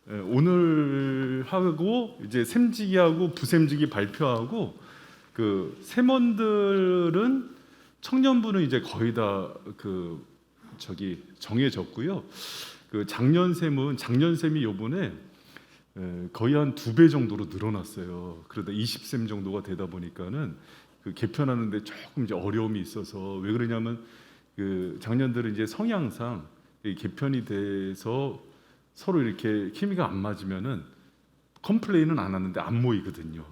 오늘 하고 이제 샘지기하고 부샘지기 발표하고 그 세먼들은 청년부는 이제 거의 다 정해졌고요. 그 작년샘이 요번에 거의 한 2배 정도로 늘어났어요. 그러다 20샘 정도가 되다 보니까는 그 개편하는데 조금 이제 어려움이 있어서, 왜 그러냐면 그 작년들은 이제 성향상 개편이 돼서 서로 이렇게 케미가 안 맞으면은 컴플레인은 안 하는데 안 모이거든요.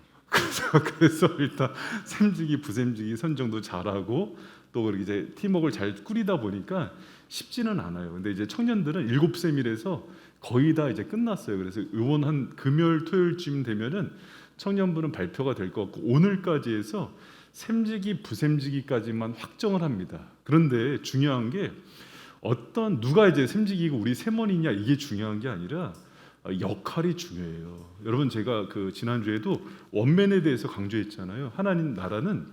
그래서 일단 샘지기 부샘지기 선정도 잘하고 또 그렇게 이제 팀워크를 잘 꾸리다 보니까 쉽지는 않아요. 근데 이제 청년들은 7샘이라서 거의 다 이제 끝났어요. 그래서 이번 한 금요일 토요일쯤 되면은 청년부는 발표가 될 것 같고, 오늘까지 해서 샘지기 부샘지기까지만 확정을 합니다. 그런데 중요한 게 누가 이제 샘지기고 우리 세먼이냐 이게 중요한 게 아니라 역할이 중요해요. 여러분, 제가 그 지난주에도 원맨에 대해서 강조했잖아요. 하나님 나라는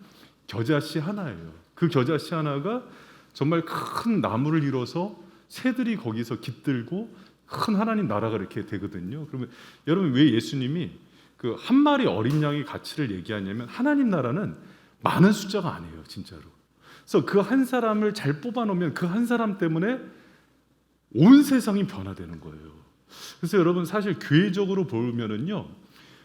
겨자씨 하나예요. 그 겨자씨 하나가 정말 큰 나무를 이뤄서 새들이 거기서 깃들고 큰 하나님 나라가 이렇게 되거든요. 그러면 여러분, 왜 예수님이 그 한 마리 어린 양의 가치를 얘기하냐면, 하나님 나라는 많은 숫자가 아니에요, 진짜로. 그래서 그 한 사람을 잘 뽑아놓으면 그 한 사람 때문에 온 세상이 변화되는 거예요. 그래서 여러분, 사실 교회적으로 보면은요,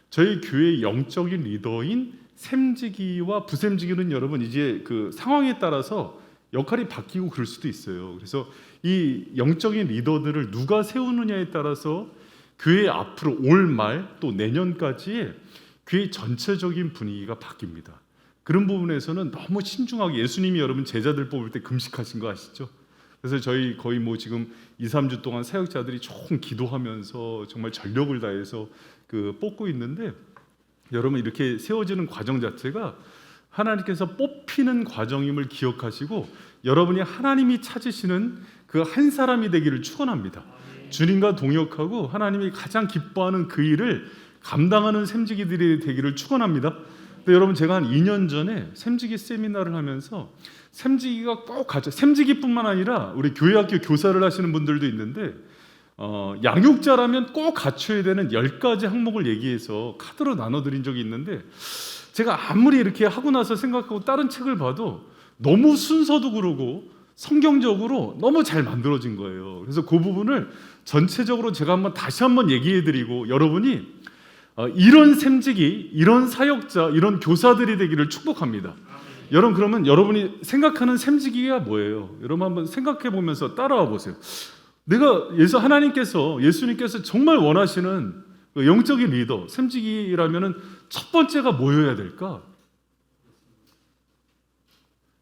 저희 교회의 영적인 리더인 샘지기와 부샘지기는 여러분 이제 그 상황에 따라서 역할이 바뀌고 그럴 수도 있어요. 그래서 이 영적인 리더들을 누가 세우느냐에 따라서 교회 앞으로 올 말 또 내년까지의 교회 전체적인 분위기가 바뀝니다. 그런 부분에서는 너무 신중하게, 예수님이 여러분 제자들 뽑을 때 금식하신 거 아시죠? 그래서 저희 거의 뭐 지금 2-3주 동안 사역자들이 총 기도하면서 정말 전력을 다해서 그 뽑고 있는데, 여러분 이렇게 세워지는 과정 자체가 하나님께서 뽑히는 과정임을 기억하시고 여러분이 하나님이 찾으시는 그 한 사람이 되기를 축원합니다. 주님과 동역하고 하나님이 가장 기뻐하는 그 일을 감당하는 샘지기들이 되기를 축원합니다. 근데 여러분, 제가 한 2년 전에 샘지기 세미나를 하면서 샘지기가 꼭 샘지기뿐만 아니라 우리 교회학교 교사를 하시는 분들도 있는데 양육자라면 꼭 갖춰야 되는 10가지 항목을 얘기해서 카드로 나눠드린 적이 있는데, 제가 아무리 이렇게 하고 나서 생각하고 다른 책을 봐도 너무 순서도 그러고 성경적으로 너무 잘 만들어진 거예요. 그래서 그 부분을 전체적으로 제가 다시 한번 얘기해드리고, 여러분이 이런 샘지기, 이런 사역자, 이런 교사들이 되기를 축복합니다. 여러분, 그러면 여러분이 생각하는 샘지기가 뭐예요? 여러분 한번 생각해 보면서 따라와 보세요. 예수님께서 정말 원하시는 영적인 리더, 샘지기라면은 첫 번째가 뭐여야 될까?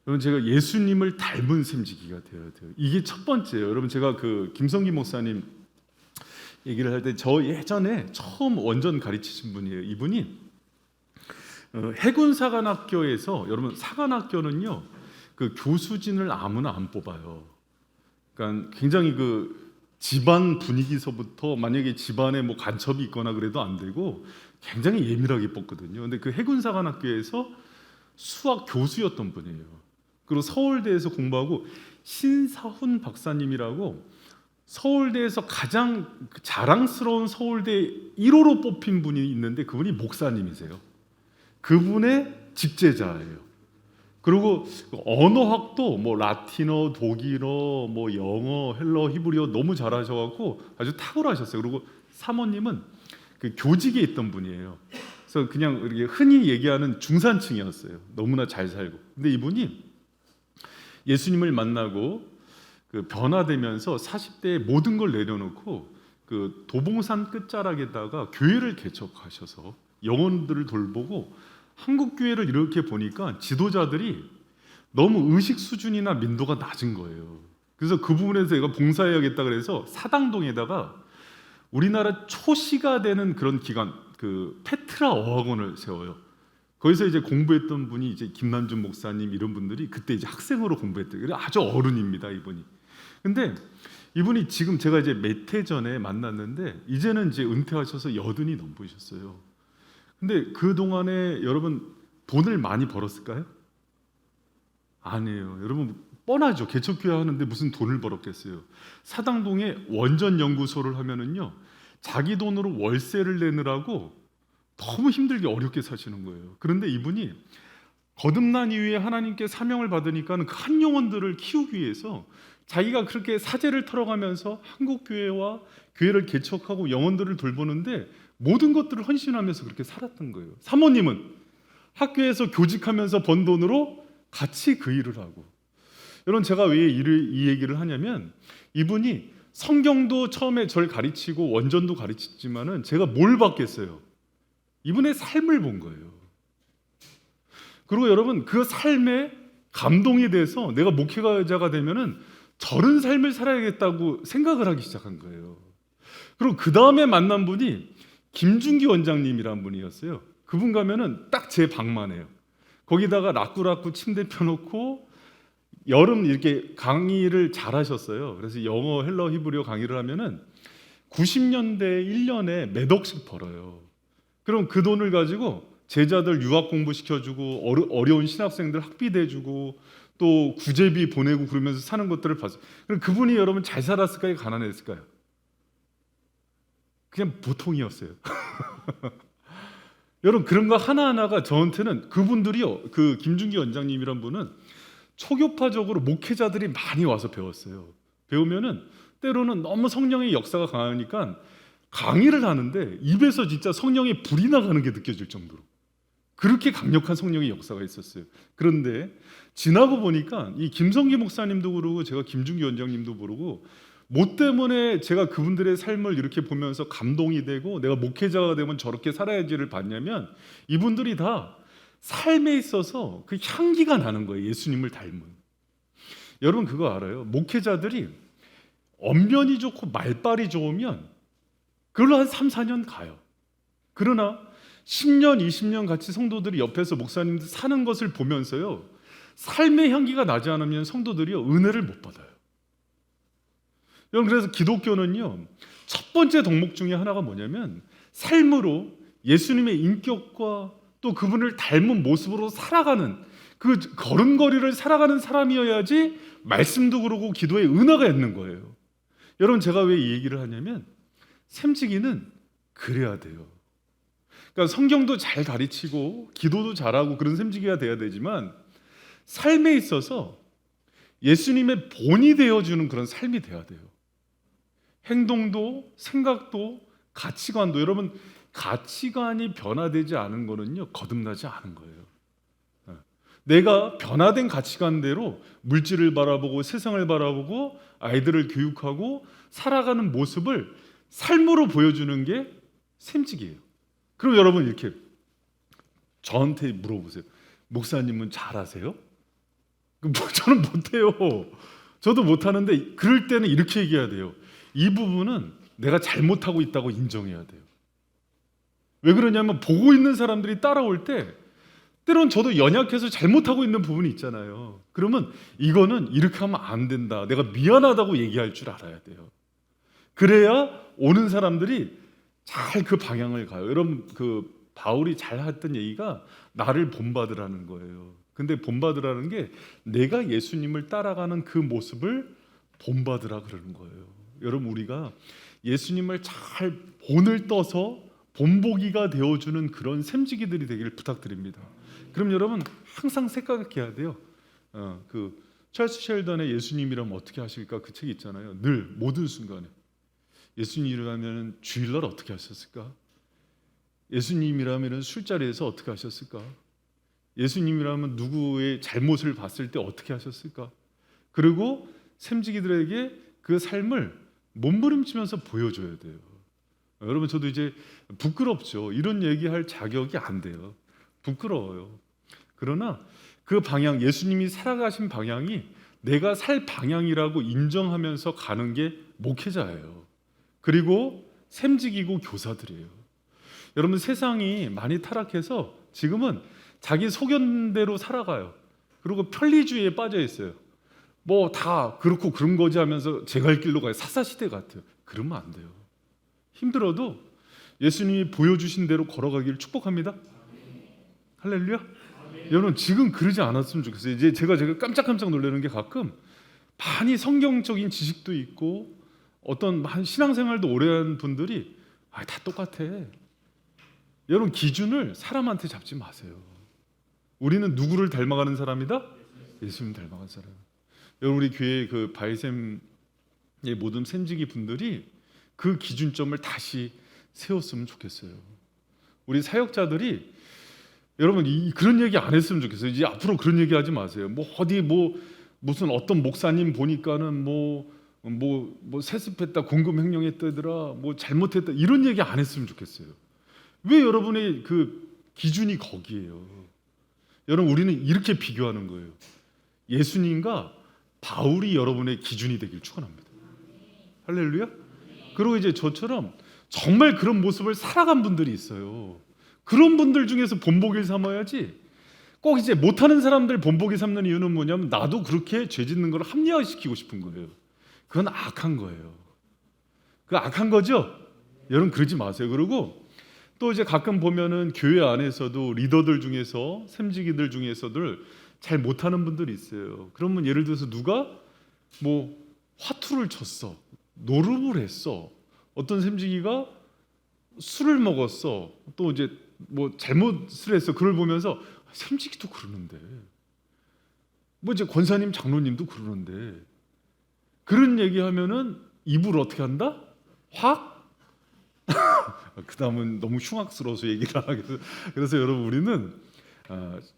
여러분, 제가 예수님을 닮은 샘지기가 되어야 돼요. 이게 첫 번째예요. 여러분, 제가 그 김성기 목사님 얘기를 할 때, 저 예전에 처음 원전 가르치신 분이에요. 이분이 해군사관학교에서, 여러분 사관학교는요 그 교수진을 아무나 안 뽑아요. 그러니까 굉장히 그 집안 분위기서부터, 만약에 집안에 뭐 간첩이 있거나 그래도 안 되고 굉장히 예민하게 뽑거든요. 근데 그 해군사관학교에서 수학 교수였던 분이에요. 그리고 서울대에서 공부하고, 신사훈 박사님이라고 서울대에서 가장 자랑스러운 서울대 1호로 뽑힌 분이 있는데, 그분이 목사님이세요. 그분의 직제자예요. 그리고 언어학도 뭐 라틴어, 독일어, 뭐 영어, 헬러, 히브리어 너무 잘하셔갖고 아주 탁월하셨어요. 그리고 사모님은 그 교직에 있던 분이에요. 그래서 그냥 이렇게 흔히 얘기하는 중산층이었어요. 너무나 잘 살고. 근데 이분이 예수님을 만나고 그 변화되면서 40대에 모든 걸 내려놓고 그 도봉산 끝자락에다가 교회를 개척하셔서 영혼들을 돌보고, 한국 교회를 이렇게 보니까 지도자들이 너무 의식 수준이나 민도가 낮은 거예요. 그래서 그 부분에서 얘가 봉사해야겠다 그래서 사당동에다가 우리나라 초시가 되는 그런 기관, 그 페트라 어학원을 세워요. 거기서 이제 공부했던 분이 이제 김남준 목사님 이런 분들이 그때 이제 학생으로 공부했대요. 그래서 아주 어른입니다, 이분이. 근데 이분이 지금 제가 이제 몇 해 전에 만났는데 이제는 이제 은퇴하셔서 80이 넘으셨어요. 근데 그 동안에 여러분 돈을 많이 벌었을까요? 아니에요. 여러분 뻔하죠. 개척교회 하는데 무슨 돈을 벌었겠어요. 사당동에 원전 연구소를 하면은요 자기 돈으로 월세를 내느라고 너무 힘들게 어렵게 사시는 거예요. 그런데 이분이 거듭난 이후에 하나님께 사명을 받으니까 그 한 영혼들을 키우기 위해서 자기가 그렇게 사제를 털어가면서 한국 교회와 교회를 개척하고 영혼들을 돌보는데 모든 것들을 헌신하면서 그렇게 살았던 거예요. 사모님은 학교에서 교직하면서 번 돈으로 같이 그 일을 하고. 여러분, 제가 왜 이 얘기를 하냐면, 이분이 성경도 처음에 절 가르치고 원전도 가르치지만은 제가 뭘 받겠어요? 이분의 삶을 본 거예요. 그리고 여러분, 그 삶에 감동이 돼서 내가 목회자가 되면은 저런 삶을 살아야겠다고 생각을 하기 시작한 거예요. 그리고 그 다음에 만난 분이 김준기 원장님이란 분이었어요. 그분 가면은 딱 제 방만 해요. 거기다가 라꾸라꾸 침대 펴놓고 여름 이렇게 강의를 잘 하셨어요. 그래서 영어, 헬러, 히브리어 강의를 하면은 90년대 1년에 몇 억씩 벌어요. 그럼 그 돈을 가지고 제자들 유학 공부시켜주고 어려운 신학생들 학비 대주고 또 구제비 보내고 그러면서 사는 것들을 봤어요. 그럼 그분이 여러분 잘 살았을까요? 가난했을까요? 그냥 보통이었어요. 여러분, 그런 거 하나하나가 저한테는 그분들이요, 그 김준기 원장님이란 분은 초교파적으로 목회자들이 많이 와서 배웠어요. 배우면은 때로는 너무 성령의 역사가 강하니까 강의를 하는데 입에서 진짜 성령의 불이 나가는 게 느껴질 정도로 그렇게 강력한 성령의 역사가 있었어요. 그런데 지나고 보니까 이 김성기 목사님도 그러고 제가 김준기 원장님도 그러고 뭐 때문에 제가 그분들의 삶을 이렇게 보면서 감동이 되고 내가 목회자가 되면 저렇게 살아야지를 봤냐면, 이분들이 다 삶에 있어서 그 향기가 나는 거예요. 예수님을 닮은. 여러분, 그거 알아요? 목회자들이 언변이 좋고 말빨이 좋으면 그걸로 한 3, 4년 가요. 그러나 10년, 20년 같이 성도들이 옆에서 목사님들 사는 것을 보면서요, 삶의 향기가 나지 않으면 성도들이요, 은혜를 못 받아요. 여러분, 그래서 기독교는요, 첫 번째 덕목 중에 하나가 뭐냐면 삶으로 예수님의 인격과 또 그분을 닮은 모습으로 살아가는, 그 걸음걸이를 살아가는 사람이어야지 말씀도 그러고 기도에 은혜가 있는 거예요. 여러분, 제가 왜 이 얘기를 하냐면 샘지기는 그래야 돼요. 그러니까 성경도 잘 가르치고 기도도 잘하고 그런 샘지기가 돼야 되지만 삶에 있어서 예수님의 본이 되어주는 그런 삶이 돼야 돼요. 행동도 생각도 가치관도, 여러분, 가치관이 변화되지 않은 거는요, 거듭나지 않은 거예요. 내가 변화된 가치관대로 물질을 바라보고 세상을 바라보고 아이들을 교육하고 살아가는 모습을 삶으로 보여주는 게 샘직이에요. 그럼 여러분, 이렇게 저한테 물어보세요. 목사님은 잘하세요? 저는 못해요. 저도 못하는데 그럴 때는 이렇게 얘기해야 돼요. 이 부분은 내가 잘못하고 있다고 인정해야 돼요. 왜 그러냐면 보고 있는 사람들이 따라올 때 때론 저도 연약해서 잘못하고 있는 부분이 있잖아요. 그러면 이거는 이렇게 하면 안 된다, 내가 미안하다고 얘기할 줄 알아야 돼요. 그래야 오는 사람들이 잘 그 방향을 가요. 여러분, 그 바울이 잘 했던 얘기가 나를 본받으라는 거예요. 근데 본받으라는 게 내가 예수님을 따라가는 그 모습을 본받으라 그러는 거예요. 여러분, 우리가 예수님을 잘 본을 떠서 본보기가 되어주는 그런 샘지기들이 되기를 부탁드립니다. 그럼 여러분, 항상 생각해야 돼요. 그 찰스 셸던의 예수님이라면 어떻게 하실까, 그 책이 있잖아요. 늘 모든 순간에 예수님이라면 주일날 어떻게 하셨을까? 예수님이라면 술자리에서 어떻게 하셨을까? 예수님이라면 누구의 잘못을 봤을 때 어떻게 하셨을까? 그리고 샘지기들에게 그 삶을 몸부림치면서 보여줘야 돼요. 여러분, 저도 이제 부끄럽죠. 이런 얘기할 자격이 안 돼요. 부끄러워요. 그러나 그 방향, 예수님이 살아가신 방향이 내가 살 방향이라고 인정하면서 가는 게 목회자예요. 그리고 샘직이고 교사들이에요. 여러분, 세상이 많이 타락해서 지금은 자기 소견대로 살아가요. 그리고 편리주의에 빠져 있어요. 뭐 다 그렇고 그런 거지 하면서 제 갈 길로 가요. 사사시대 같아요. 그러면 안 돼요. 힘들어도 예수님이 보여주신 대로 걸어가기를 축복합니다. 할렐루야. 여러분, 지금 그러지 않았으면 좋겠어요. 이제 제가 깜짝깜짝 놀라는 게 가끔 많이 성경적인 지식도 있고 어떤 신앙생활도 오래 한 분들이 다 똑같아. 여러분 기준을 사람한테 잡지 마세요. 우리는 누구를 닮아가는 사람이다? 예수님 닮아간 사람. 여러분 우리 교회 그 바이샘의 모든 샘지기 분들이 그 기준점을 다시 세웠으면 좋겠어요. 우리 사역자들이 여러분 그런 얘기 안 했으면 좋겠어요. 이제 앞으로 그런 얘기 하지 마세요. 무슨 어떤 목사님 보니까는 세습했다, 공금 횡령했다더라, 잘못했다 이런 얘기 안 했으면 좋겠어요. 왜 여러분의 그 기준이 거기에요? 여러분 우리는 이렇게 비교하는 거예요. 예수님과 바울이 여러분의 기준이 되길 축원합니다. 할렐루야. 그리고 이제 저처럼 정말 그런 모습을 살아간 분들이 있어요. 그런 분들 중에서 본보기를 삼아야지. 꼭 이제 못하는 사람들 본보기 삼는 이유는 뭐냐면 나도 그렇게 죄 짓는 걸 합리화시키고 싶은 거예요. 그건 악한 거예요. 그 악한 거죠? 여러분 그러지 마세요. 그리고 또 이제 가끔 보면은 교회 안에서도 리더들 중에서 샘지기들 중에서도 잘 못하는 분들이 있어요. 그러면 예를 들어서 누가 화투를 쳤어, 노름을 했어, 어떤 샘지기가 술을 먹었어, 또 이제 잘못을 했어. 그걸 보면서 샘지기도 그러는데, 이제 권사님, 장로님도 그러는데, 그런 얘기하면은 입을 어떻게 한다? 확. 그 다음은 너무 흉악스러워서 얘기를 안 하겠어요. 그래서 여러분 우리는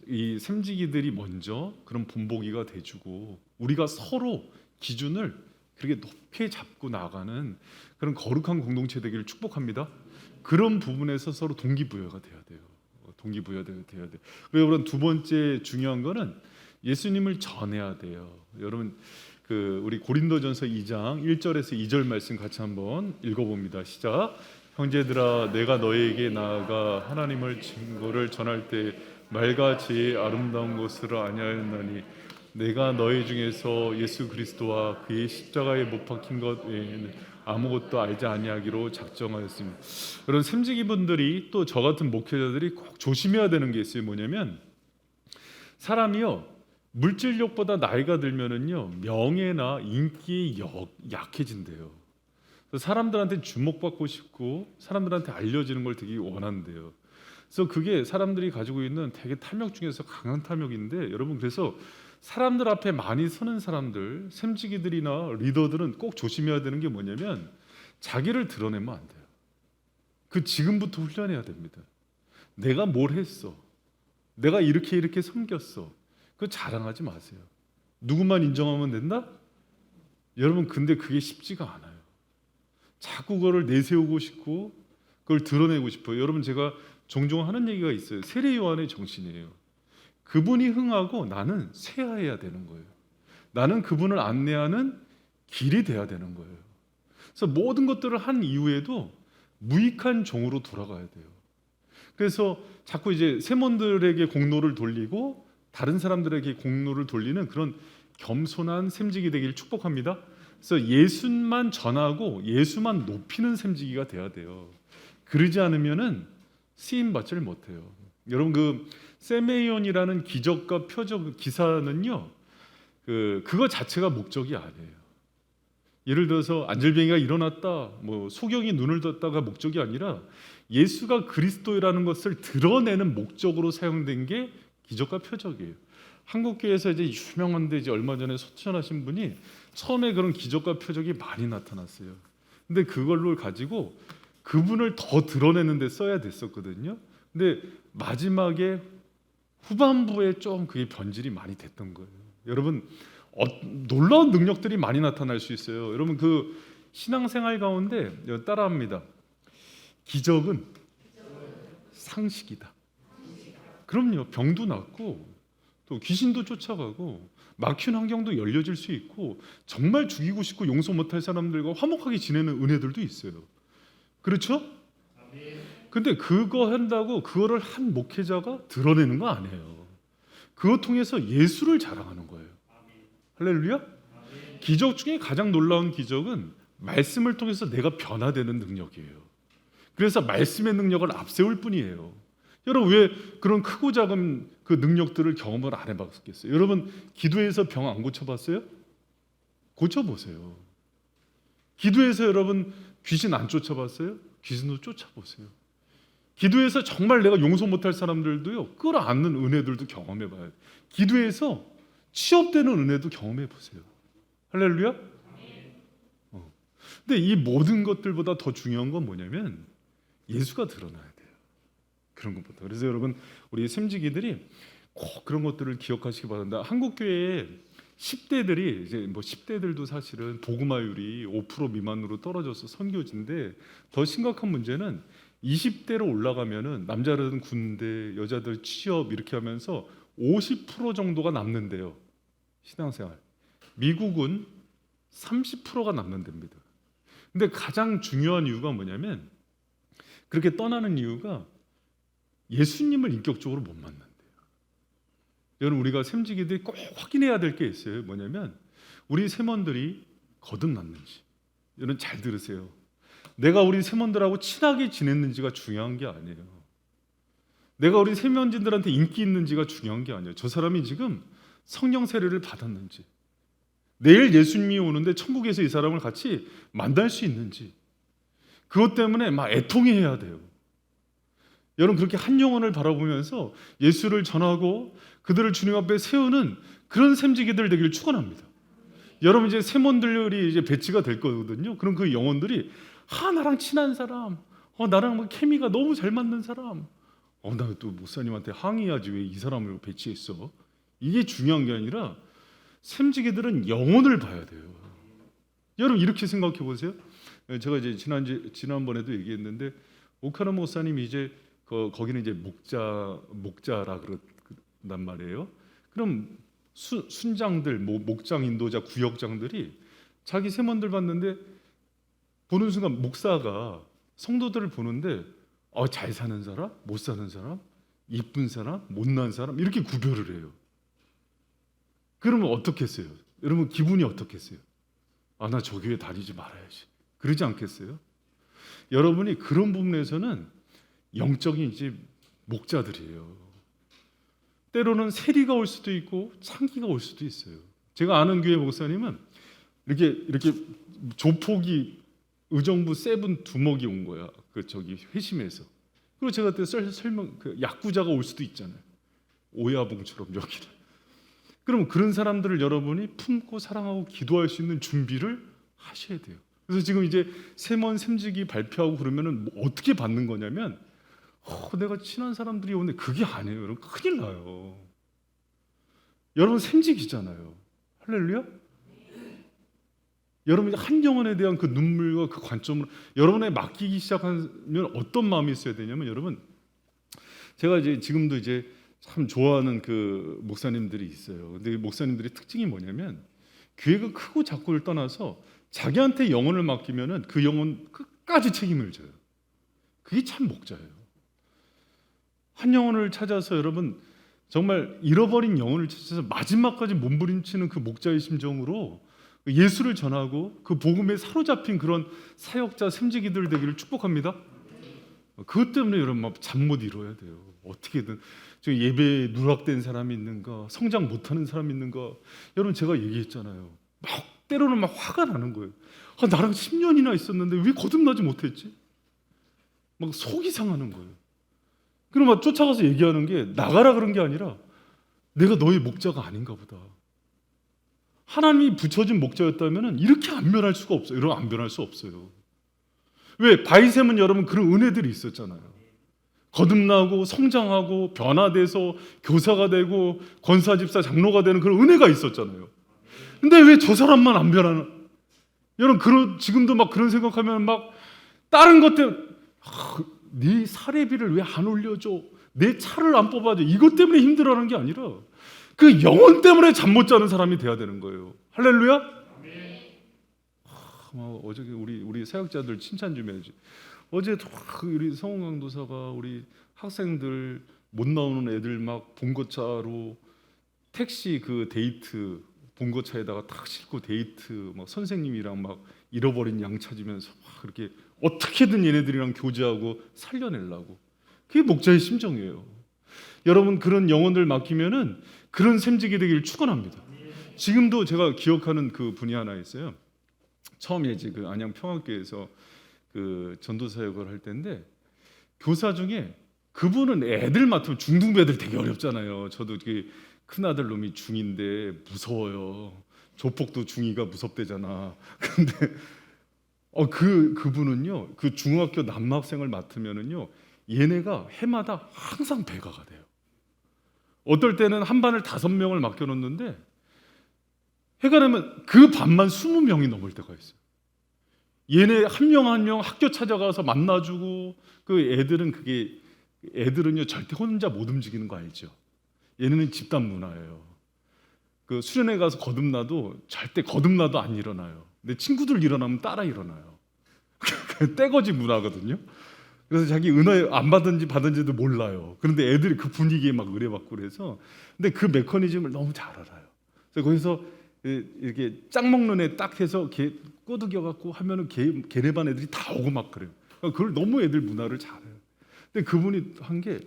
이 샘지기들이 먼저 그런 본보기가 돼주고 우리가 서로 기준을 그렇게 높이 잡고 나가는 그런 거룩한 공동체 되기를 축복합니다. 그런 부분에서 서로 동기부여가 돼야 돼요. 동기부여가 돼야 돼요. 그리고 여러분 두 번째 중요한 거는 예수님을 전해야 돼요. 여러분 우리 고린도전서 2장 1절에서 2절 말씀 같이 한번 읽어봅니다. 시작. 형제들아 내가 너희에게 나아가 하나님을 증거를 전할 때 말같이 아름다운 것을 아니하였나니 내가 너희 중에서 예수 그리스도와 그의 십자가에 못 박힌 것 외에는 아무것도 알지 아니하기로 작정하였습니다. 여러분 샘지기분들이 또 저 같은 목회자들이 꼭 조심해야 되는 게 있어요. 뭐냐면 사람이요 물질력보다 나이가 들면은요 명예나 인기에 약해진대요. 사람들한테 주목받고 싶고 사람들한테 알려지는 걸 되게 원한대요. 그래서 그게 사람들이 가지고 있는 되게 탐욕 중에서 강한 탐욕인데 여러분 그래서 사람들 앞에 많이 서는 사람들, 샘지기들이나 리더들은 꼭 조심해야 되는 게 뭐냐면 자기를 드러내면 안 돼요. 그 지금부터 훈련해야 됩니다. 내가 뭘 했어, 내가 이렇게 섬겼어, 그거 자랑하지 마세요. 누구만 인정하면 된다? 여러분 근데 그게 쉽지가 않아요. 자꾸 그거를 내세우고 싶고 그걸 드러내고 싶어요. 여러분 제가 종종 하는 얘기가 있어요. 세례 요한의 정신이에요. 그분이 흥하고 나는 쇠하여야 되는 거예요. 나는 그분을 안내하는 길이 돼야 되는 거예요. 그래서 모든 것들을 한 이후에도 무익한 종으로 돌아가야 돼요. 그래서 자꾸 이제 세몬들에게 공로를 돌리고 다른 사람들에게 공로를 돌리는 그런 겸손한 샘지기 되기를 축복합니다. 그래서 예수만 전하고 예수만 높이는 샘지기가 돼야 돼요. 그러지 않으면은 쓰임 받지를 못해요. 여러분 그 세메이온이라는 기적과 표적 기사는요, 그거 자체가 목적이 아니에요. 예를 들어서 안질뱅이가 일어났다, 소경이 눈을 떴다가 목적이 아니라 예수가 그리스도라는 것을 드러내는 목적으로 사용된 게 기적과 표적이에요. 한국교회에서 이제 유명한데 이제 얼마 전에 소천하신 분이 처음에 그런 기적과 표적이 많이 나타났어요. 근데 그걸로 가지고 그분을 더 드러내는 데 써야 됐었거든요. 근데 마지막에 후반부에 좀 그게 변질이 많이 됐던 거예요. 여러분 놀라운 능력들이 많이 나타날 수 있어요. 여러분 그 신앙생활 가운데 따라합니다. 기적은 상식이다. 그럼요. 병도 낫고 또 귀신도 쫓아가고 막힌 환경도 열려질 수 있고 정말 죽이고 싶고 용서 못할 사람들과 화목하게 지내는 은혜들도 있어요. 그렇죠? 근데 그거 한다고 그거를 한 목회자가 드러내는 거 아니에요. 그거 통해서 예수를 자랑하는 거예요. 할렐루야. 기적 중에 가장 놀라운 기적은 말씀을 통해서 내가 변화되는 능력이에요. 그래서 말씀의 능력을 앞세울 뿐이에요. 여러분 왜 그런 크고 작은 그 능력들을 경험을 안 해봤겠어요? 여러분 기도해서 병 안 고쳐봤어요? 고쳐보세요. 기도해서 여러분 귀신 안 쫓아봤어요? 귀신도 쫓아보세요. 기도해서 정말 내가 용서 못할 사람들도요, 끌어안는 은혜들도 경험해봐야 돼요. 기도해서 취업되는 은혜도 경험해보세요. 할렐루야. 근데 이 모든 것들보다 더 중요한 건 뭐냐면 예수가 드러나야 돼요. 그런 것부터. 그래서 여러분, 우리 샘지기들이 꼭 그런 것들을 기억하시기 바랍니다. 한국 교회에 10대들이 이제 뭐 10대들도 사실은 복음화율이 5% 미만으로 떨어져서 선교지인데, 더 심각한 문제는 20대로 올라가면은 남자들은 군대, 여자들 취업 이렇게 하면서 50% 정도가 남는데요. 신앙생활. 미국은 30%가 남는답니다. 근데 가장 중요한 이유가 뭐냐면, 그렇게 떠나는 이유가 예수님을 인격적으로 못 만난대요. 여러분, 우리가 샘지기들이 꼭 확인해야 될 게 있어요. 뭐냐면 우리 세먼들이 거듭났는지. 여러분 잘 들으세요. 내가 우리 세먼들하고 친하게 지냈는지가 중요한 게 아니에요. 내가 우리 세면진들한테 인기 있는지가 중요한 게 아니에요. 저 사람이 지금 성령 세례를 받았는지, 내일 예수님이 오는데 천국에서 이 사람을 같이 만날 수 있는지, 그것 때문에 막 애통해야 돼요. 여러분, 그렇게 한 영혼을 바라보면서 예수를 전하고 그들을 주님 앞에 세우는 그런 샘지기들 되기를 축원합니다. 여러분, 이제 세몬들이 이제 배치가 될 거거든요. 그럼 그 영혼들이 나랑 친한 사람, 나랑 뭐 케미가 너무 잘 맞는 사람, 나 또 목사님한테 항의하지 왜 이 사람을 배치했어? 이게 중요한 게 아니라 샘지기들은 영혼을 봐야 돼요. 여러분, 이렇게 생각해 보세요. 제가 이제 지난번에도 얘기했는데, 오카노 목사님이 이제 거기는 이제 목자라 그런단 말이에요. 그럼 순장들, 목장 인도자, 구역장들이 자기 세먼들 봤는데, 보는 순간 목사가 성도들을 보는데 잘 사는 사람, 못 사는 사람, 이쁜 사람, 못난 사람 이렇게 구별을 해요. 그러면 어떻겠어요? 여러분, 기분이 어떻겠어요? 나 저 교회 다니지 말아야지, 그러지 않겠어요? 여러분이 그런 부분에서는 영적인 이제 목자들이에요. 때로는 세리가 올 수도 있고 창기가 올 수도 있어요. 제가 아는 교회 목사님은 이렇게 조폭이 의정부 세븐 두목이 온 거야. 회심에서. 그리고 제가 그때 설명, 야구자가 올 수도 있잖아요. 오야봉처럼 여기를. 그럼 그런 사람들을 여러분이 품고 사랑하고 기도할 수 있는 준비를 하셔야 돼요. 그래서 지금 이제 세먼 샘지기 발표하고 그러면은 어떻게 받는 거냐면, 내가 친한 사람들이 오는데 그게 아니에요. 여러분, 큰일 나요. 여러분 샘지기잖아요. 할렐루야. 여러분이 한 영혼에 대한 그 눈물과 그 관점을 여러분에 맡기기 시작하면 어떤 마음이 있어야 되냐면, 여러분, 제가 이제 지금도 이제 참 좋아하는 그 목사님들이 있어요. 근데 그 목사님들의 특징이 뭐냐면, 교회가 크고 작고를 떠나서 자기한테 영혼을 맡기면은 그 영혼 끝까지 책임을 져요. 그게 참 목자예요. 한 영혼을 찾아서, 여러분 정말 잃어버린 영혼을 찾아서 마지막까지 몸부림치는 그 목자의 심정으로 예수를 전하고 그 복음에 사로잡힌 그런 사역자 샘지기들 되기를 축복합니다. 그것 때문에 여러분 잠 못 이뤄야 돼요. 어떻게든 저 예배에 누락된 사람이 있는가, 성장 못하는 사람이 있는가. 여러분, 제가 얘기했잖아요. 때로는 화가 나는 거예요. 나랑 10년이나 있었는데 왜 거듭나지 못했지? 속이 상하는 거예요. 그럼 쫓아가서 얘기하는 게, 나가라 그런 게 아니라 내가 너의 목자가 아닌가 보다. 하나님이 붙여준 목자였다면 이렇게 안 변할 수가 없어요. 이런 안 변할 수 없어요. 왜? 바이셈은 여러분 그런 은혜들이 있었잖아요. 거듭나고 성장하고 변화돼서 교사가 되고 권사, 집사, 장로가 되는 그런 은혜가 있었잖아요. 근데 왜 저 사람만 안 변하나? 여러분, 지금도 그런 생각하면 다른 것 때문에 네 사례비를 왜 안 올려줘? 내 차를 안 뽑아줘? 이것 때문에 힘들어하는 게 아니라 그 영혼 때문에 잠 못 자는 사람이 돼야 되는 거예요. 할렐루야. 어저께 우리 사역자들 칭찬 좀 해야지. 어제 우리 성훈 강도사가 우리 학생들 못 나오는 애들 봉고차로 택시 데이트 봉고차에다가 탁 싣고 데이트 선생님이랑 잃어버린 양 찾으면서 그렇게 어떻게든 얘네들이랑 교제하고 살려내려고. 그게 목자의 심정이에요. 여러분, 그런 영혼들 맡기면은 그런 샘지기 되기를 축원합니다. 지금도 제가 기억하는 그 분이 하나 있어요. 처음에 이제 그 안양 평화교회에서 그 전도 사역을 할 때인데 교사 중에 그분은 애들 맡으면 중등부 애들 되게 어렵잖아요. 저도 큰 아들 놈이 중인데 무서워요. 조폭도 중이가 무섭대잖아. 근데 그분은요, 그 중학교 남학생을 맡으면은요, 얘네가 해마다 항상 배가가 돼요. 어떨 때는 한 반을 5명을 맡겨놓는데 해가 되면 그 반만 20명이 넘을 때가 있어요. 얘네 한 명 한 명 학교 찾아가서 만나주고, 애들은요 절대 혼자 못 움직이는 거 알죠? 얘네는 집단 문화예요. 그 수련회 가서 거듭나도 절대 거듭나도 안 일어나요. 근데 친구들 일어나면 따라 일어나요. 떼거지 문화거든요. 그래서 자기 은혜 안 받은지도 몰라요. 그런데 애들이 그 분위기에 막 의뢰받고 그래서, 근데 그 메커니즘을 너무 잘 알아요. 그래서 거기서 이렇게 짝 먹는 애 딱 해서 꼬드겨 갖고 하면은 걔네 반 애들이 다 오고 막 그래요. 그걸 너무 애들 문화를 잘해요. 근데 그분이 한 게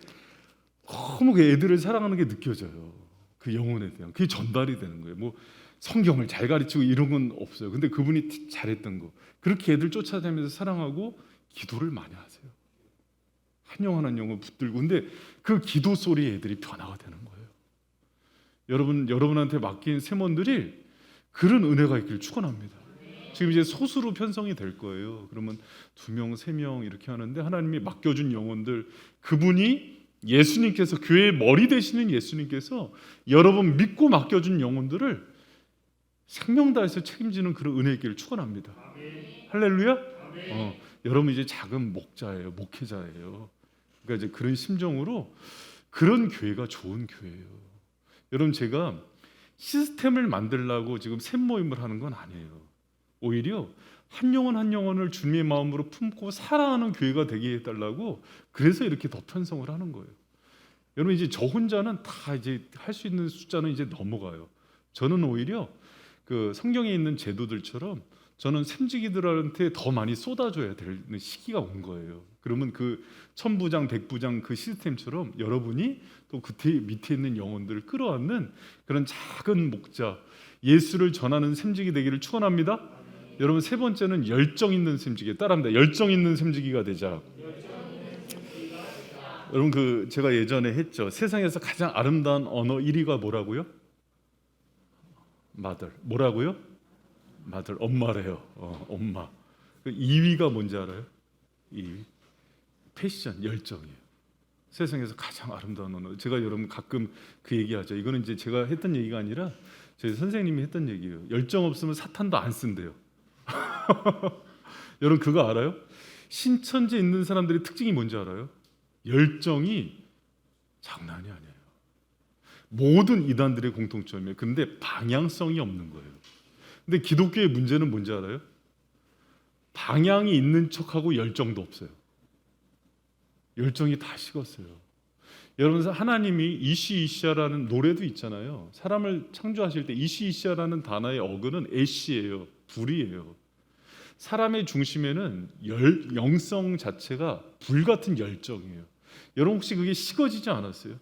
너무 그 애들을 사랑하는 게 느껴져요. 그 영혼에 대한 그게 전달이 되는 거예요. 뭐 성경을 잘 가르치고 이런 건 없어요. 근데 그분이 잘했던 거, 그렇게 애들 쫓아다니면서 사랑하고 기도를 많이 하세요. 한 영혼 한 영혼 붙들고. 근데 그 기도 소리에 애들이 변화가 되는 거예요. 여러분한테 맡긴 세몬들이 그런 은혜가 있기를 축원합니다. 지금 이제 소수로 편성이 될 거예요. 그러면 2명, 3명 이렇게 하는데 하나님이 맡겨준 영혼들, 그분이 예수님께서 교회의 머리 되시는 예수님께서 여러분 믿고 맡겨준 영혼들을 생명 다해서 책임지는 그런 은혜 있기를 축원합니다. 할렐루야. 여러분 이제 작은 목자예요, 목회자예요. 그러니까 이제 그런 심정으로 그런 교회가 좋은 교회예요. 여러분 제가 시스템을 만들려고 지금 샘 모임을 하는 건 아니에요. 오히려 한 영혼 한 영혼을 주님의 마음으로 품고 사랑하는 교회가 되게 해달라고, 그래서 이렇게 더 편성을 하는 거예요. 여러분 이제 저 혼자는 다 이제 할 수 있는 숫자는 이제 넘어가요. 저는 오히려 그 성경에 있는 제도들처럼 저는 샘지기들한테 더 많이 쏟아줘야 되는 시기가 온 거예요. 그러면 그 1000부장, 100부장 그 시스템처럼 여러분이 또 그 밑에 있는 영혼들을 끌어안는 그런 작은 목자, 예수를 전하는 샘지기 되기를 축원합니다. 여러분 세 번째는 열정 있는 샘지기, 따라합니다. 열정 있는 샘지기가 되자. 여러분 제가 예전에 했죠. 세상에서 가장 아름다운 언어 1위가 뭐라고요? 마들. 뭐라고요? 마들. 엄마래요. 엄마. 2위가 뭔지 알아요? 2위 패션, 열정이에요. 세상에서 가장 아름다운 언어. 제가 여러분 가끔 그 얘기하죠. 이거는 이제 제가 했던 얘기가 아니라 저희 선생님이 했던 얘기예요. 열정 없으면 사탄도 안 쓴대요. 여러분 그거 알아요? 신천지에 있는 사람들의 특징이 뭔지 알아요? 열정이 장난이 아니에요. 모든 이단들의 공통점이에요. 근데 방향성이 없는 거예요. 근데 기독교의 문제는 뭔지 알아요? 방향이 있는 척하고 열정도 없어요. 열정이 다 식었어요. 여러분 하나님이 이시이시아라는 노래도 있잖아요. 사람을 창조하실 때 이시이시아라는 단어의 어근은 애시예요. 불이에요. 사람의 중심에는 영성 자체가 불 같은 열정이에요. 여러분 혹시 그게 식어지지 않았어요?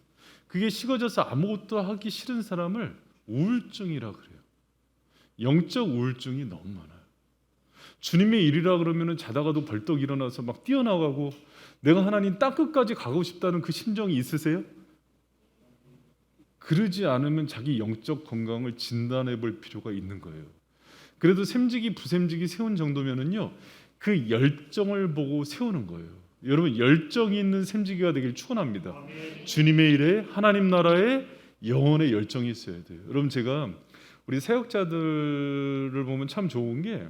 그게 식어져서 아무것도 하기 싫은 사람을 우울증이라 그래요. 영적 우울증이 너무 많아요. 주님의 일이라 그러면은 자다가도 벌떡 일어나서 막 뛰어나가고 내가 하나님 땅 끝까지 가고 싶다는 그 심정이 있으세요? 그러지 않으면 자기 영적 건강을 진단해 볼 필요가 있는 거예요. 그래도 샘지기 부샘지기 세운 정도면은요, 그 열정을 보고 세우는 거예요. 여러분 열정이 있는 샘지기가 되길 축원합니다. 주님의 일에 하나님 나라에 영혼의 열정이 있어야 돼요. 여러분 제가 우리 사역자들을 보면 참 좋은 게,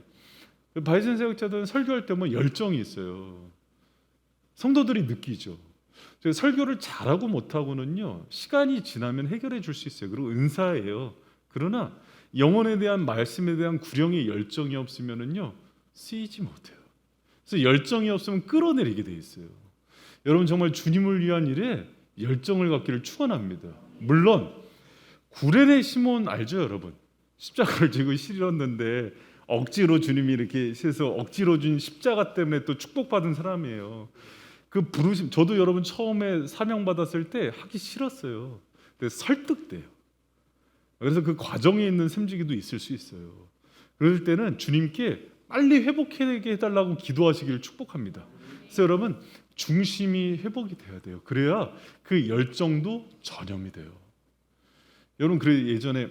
바이슨 사역자들은 설교할 때 보면 열정이 있어요. 성도들이 느끼죠. 설교를 잘하고 못하고는요, 시간이 지나면 해결해 줄 수 있어요. 그리고 은사예요. 그러나 영혼에 대한 말씀에 대한 구령의 열정이 없으면은요, 쓰이지 못해요. 그래서 열정이 없으면 끌어내리게 돼 있어요. 여러분 정말 주님을 위한 일에 열정을 갖기를 축원합니다. 물론 구레네 시몬 알죠, 여러분? 십자가를 지고 실었는데 억지로 주님이 이렇게 해서 억지로 준 십자가 때문에 또 축복받은 사람이에요. 그 부르심, 저도 여러분 처음에 사명 받았을 때 하기 싫었어요. 근데 설득돼요. 그래서 그 과정에 있는 샘지기도 있을 수 있어요. 그럴 때는 주님께 빨리 회복하게 해달라고 기도하시기를 축복합니다. 그래서 여러분 중심이 회복이 돼야 돼요. 그래야 그 열정도 전염이 돼요. 여러분 그래 예전에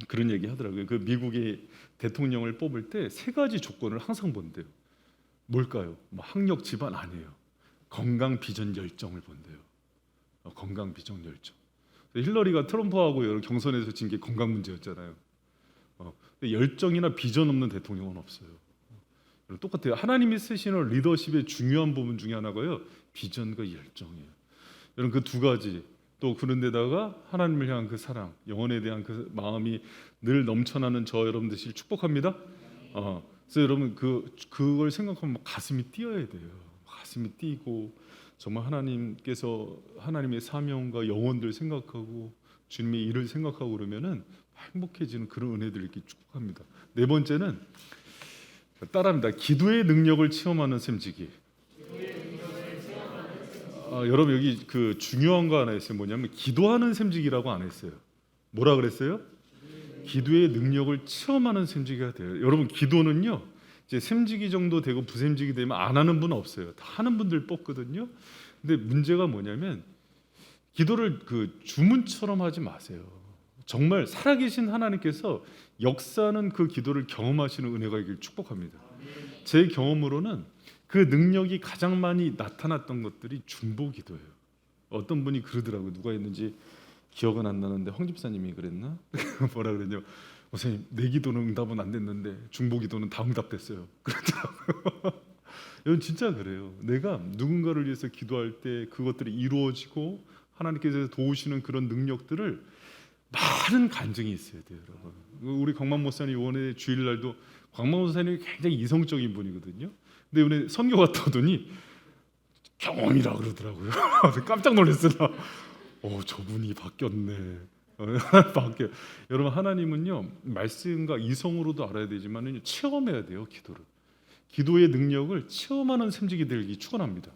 그런 얘기 하더라고요. 그 미국의 대통령을 뽑을 때 세 가지 조건을 항상 본대요. 뭘까요? 뭐 학력 집안 아니에요. 건강 비전 열정을 본대요. 건강 비전 열정. 힐러리가 트럼프하고 여러 경선에서 진 게 건강 문제였잖아요. 근데 열정이나 비전 없는 대통령은 없어요. 똑같아요. 하나님이 쓰시는 리더십의 중요한 부분 중에 하나가요. 비전과 열정이에요. 여러분 그 두 가지 또 그런데다가 하나님을 향한 그 사랑, 영혼에 대한 그 마음이 늘 넘쳐나는 저 여러분 되시길 축복합니다. 그래서 여러분 그걸 생각하면 가슴이 뛰어야 돼요. 가슴이 뛰고 정말 하나님께서 하나님의 사명과 영혼들 생각하고 주님의 일을 생각하고 그러면은 행복해지는 그런 은혜들 이렇게 축복합니다. 네 번째는 따라합니다. 기도의 능력을 체험하는 셈지기. 여러분 여기 그 중요한 거 하나 있어요. 뭐냐면 기도하는 셈지기라고 안 했어요. 뭐라 그랬어요? 기도의 능력을 체험하는 셈지기가 돼요. 여러분 기도는요. 이제 셈지기 정도 되고 부셈지기 되면 안 하는 분은 없어요. 다 하는 분들 뽑거든요. 근데 문제가 뭐냐면 기도를 그 주문처럼 하지 마세요. 정말 살아계신 하나님께서 역사는 그 기도를 경험하시는 은혜가 있길 축복합니다. 제 경험으로는 그 능력이 가장 많이 나타났던 것들이 중보 기도예요. 어떤 분이 그러더라고요. 누가 했는지 기억은 안 나는데 황 집사님이 그랬나? 뭐라 그랬냐? 선생님 내 기도는 응답은 안 됐는데 중보 기도는 다 응답됐어요. 그러더라고요. 여러분 진짜 그래요. 내가 누군가를 위해서 기도할 때 그것들이 이루어지고 하나님께서 도우시는 그런 능력들을 많은 간증이 있어야 돼요. 여러분. 우리 광만 목사님 이번에 주일날도 광만 목사님이 굉장히 이성적인 분이거든요. 근데 오늘 선교 갔다 오더니 경험이라 그러더라고요. 깜짝 놀랐어요. 저분이 바뀌었네. 바뀌어. 여러분 하나님은요 말씀과 이성으로도 알아야 되지만 체험해야 돼요. 기도의 능력을 체험하는 셈지기 되기 축원합니다.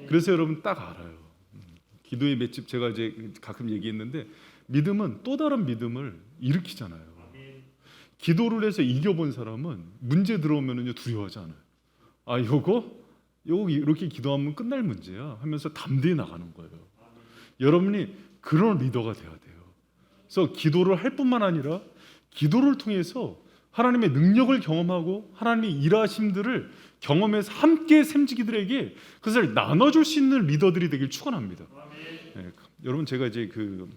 그래서 여러분 딱 알아요. 기도의 맷집 제가 이제 가끔 얘기했는데 믿음은 또 다른 믿음을 일으키잖아요. 기도를 해서 이겨본 사람은 문제 들어오면은요 두려워하지 않아요. 요거 이렇게 기도하면 끝날 문제야 하면서 담대히 나가는 거예요. 여러분이 그런 리더가 돼야 돼요. 그래서 기도를 할 뿐만 아니라 기도를 통해서 하나님의 능력을 경험하고 하나님의 일하심들을 경험해서 함께 셈지기들에게 그것을 나눠줄 수 있는 리더들이 되길 축원합니다. 네, 여러분 제가 이제 그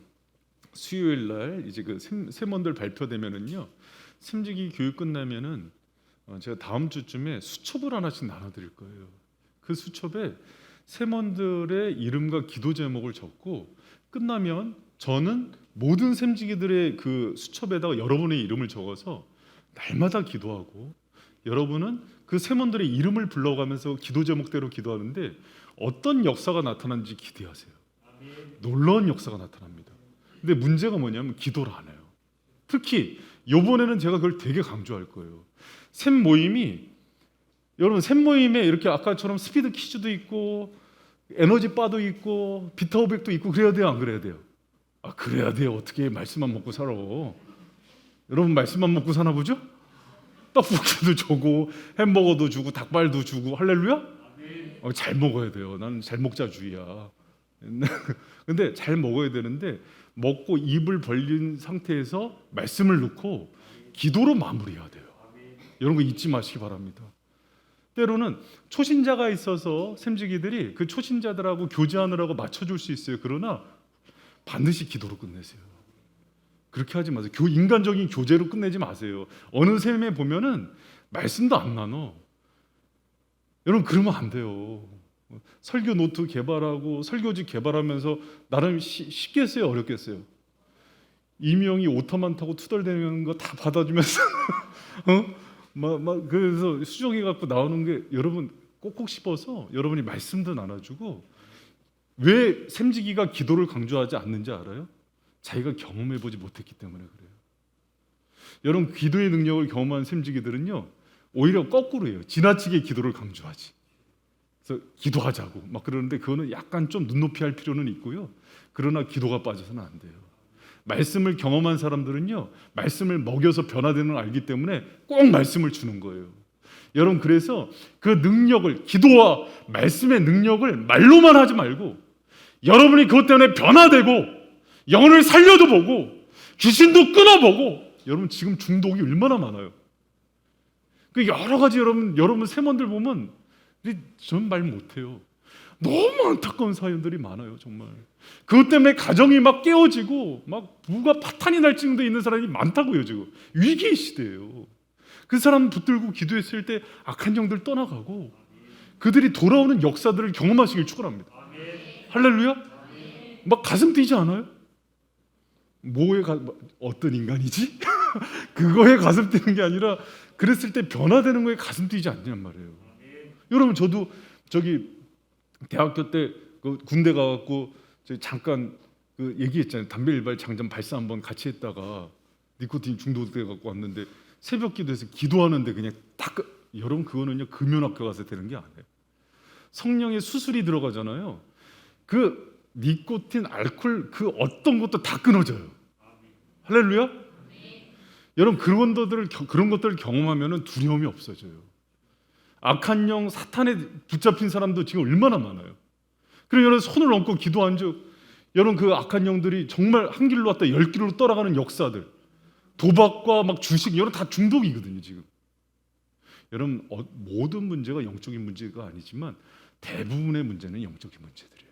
수요일 날 이제 그 세몬들 발표되면은요 셈지기 교육 끝나면은 제가 다음 주쯤에 수첩을 하나씩 나눠드릴 거예요. 그 수첩에 세몬들의 이름과 기도 제목을 적고 끝나면 저는 모든 셈지기들의 그 수첩에다가 여러분의 이름을 적어서 날마다 기도하고 여러분은 그 세몬들의 이름을 불러가면서 기도 제목대로 기도하는데 어떤 역사가 나타나는지 기대하세요. 놀라운 역사가 나타납니다. 근데 문제가 뭐냐면 기도를 안 해요. 특히 이번에는 제가 그걸 되게 강조할 거예요. 샘 모임이 여러분 샘 모임에 이렇게 아까처럼 스피드 퀴즈도 있고 에너지 바도 있고 비타오백도 있고 그래야 돼요, 안 그래야 돼요? 그래야 돼요. 어떻게 말씀만 먹고 살아? 여러분 말씀만 먹고 사나 보죠? 떡볶이도 주고 햄버거도 주고 닭발도 주고 할렐루야? 잘 먹어야 돼요. 나는 잘 먹자주의야. 근데 잘 먹어야 되는데 먹고 입을 벌린 상태에서 말씀을 넣고 기도로 마무리해야 돼요. 이런 거 잊지 마시기 바랍니다. 때로는 초신자가 있어서 샘지기들이 그 초신자들하고 교제하느라고 맞춰줄 수 있어요. 그러나 반드시 기도로 끝내세요. 그렇게 하지 마세요. 인간적인 교제로 끝내지 마세요. 어느 셈에 보면은 말씀도 안 나눠. 여러분 그러면 안 돼요. 설교 노트 개발하고 설교지 개발하면서 나름 쉽겠어요, 어렵겠어요? 이명이 오타만 타고 투덜대는 거 다 받아주면서 그래서 수정해 갖고 나오는 게 여러분 꼭꼭 씹어서 여러분이 말씀도 나눠주고 왜 샘지기가 기도를 강조하지 않는지 알아요? 자기가 경험해보지 못했기 때문에 그래요. 여러분 기도의 능력을 경험한 샘지기들은요 오히려 거꾸로 해요. 지나치게 기도를 강조하지. 그래서 기도하자고 막 그러는데 그거는 약간 좀 눈높이 할 필요는 있고요. 그러나 기도가 빠져서는 안 돼요. 말씀을 경험한 사람들은요 말씀을 먹여서 변화되는 걸 알기 때문에 꼭 말씀을 주는 거예요. 여러분, 그래서 그 능력을, 기도와 말씀의 능력을 말로만 하지 말고 여러분이 그것 때문에 변화되고 영혼을 살려도 보고 귀신도 끊어보고. 여러분, 지금 중독이 얼마나 많아요. 그 여러 가지 여러분 세몬들 보면 저는 말 못해요. 너무 안타까운 사연들이 많아요, 정말. 그것 때문에 가정이 막 깨어지고 막 부가 파탄이 날 정도에 있는 사람이 많다고요. 지금 위기의 시대예요. 그 사람 붙들고 기도했을 때 악한 영들 떠나가고 그들이 돌아오는 역사들을 경험하시길 축원합니다. 할렐루야. 막 가슴 뛰지 않아요? 어떤 인간이지? 그거에 가슴 뛰는 게 아니라 그랬을 때 변화되는 거에 가슴 뛰지 않냔 말이에요. 여러분, 저도 저기 대학교 때 그 군대 가갖고 잠깐 그 얘기했잖아요. 담배 일발 장전 발사 한번 같이 했다가 니코틴 중독돼 갖고 왔는데 새벽 기도해서 기도하는데 그냥 딱 여러분, 그거는요 금연학교 가서 되는 게 아니에요. 성령의 수술이 들어가잖아요. 그 니코틴, 알코올 그 어떤 것도 다 끊어져요. 할렐루야. 여러분, 그런 것들을 경험하면은 두려움이 없어져요. 악한 영, 사탄에 붙잡힌 사람도 지금 얼마나 많아요. 그럼 여러분, 손을 얹고 기도한 즉 여러분, 그 악한 영들이 정말 한 길로 왔다 10길로 떠나가는 역사들, 도박과 막 주식, 여러분 다 중독이거든요 지금. 여러분, 모든 문제가 영적인 문제가 아니지만 대부분의 문제는 영적인 문제들이에요.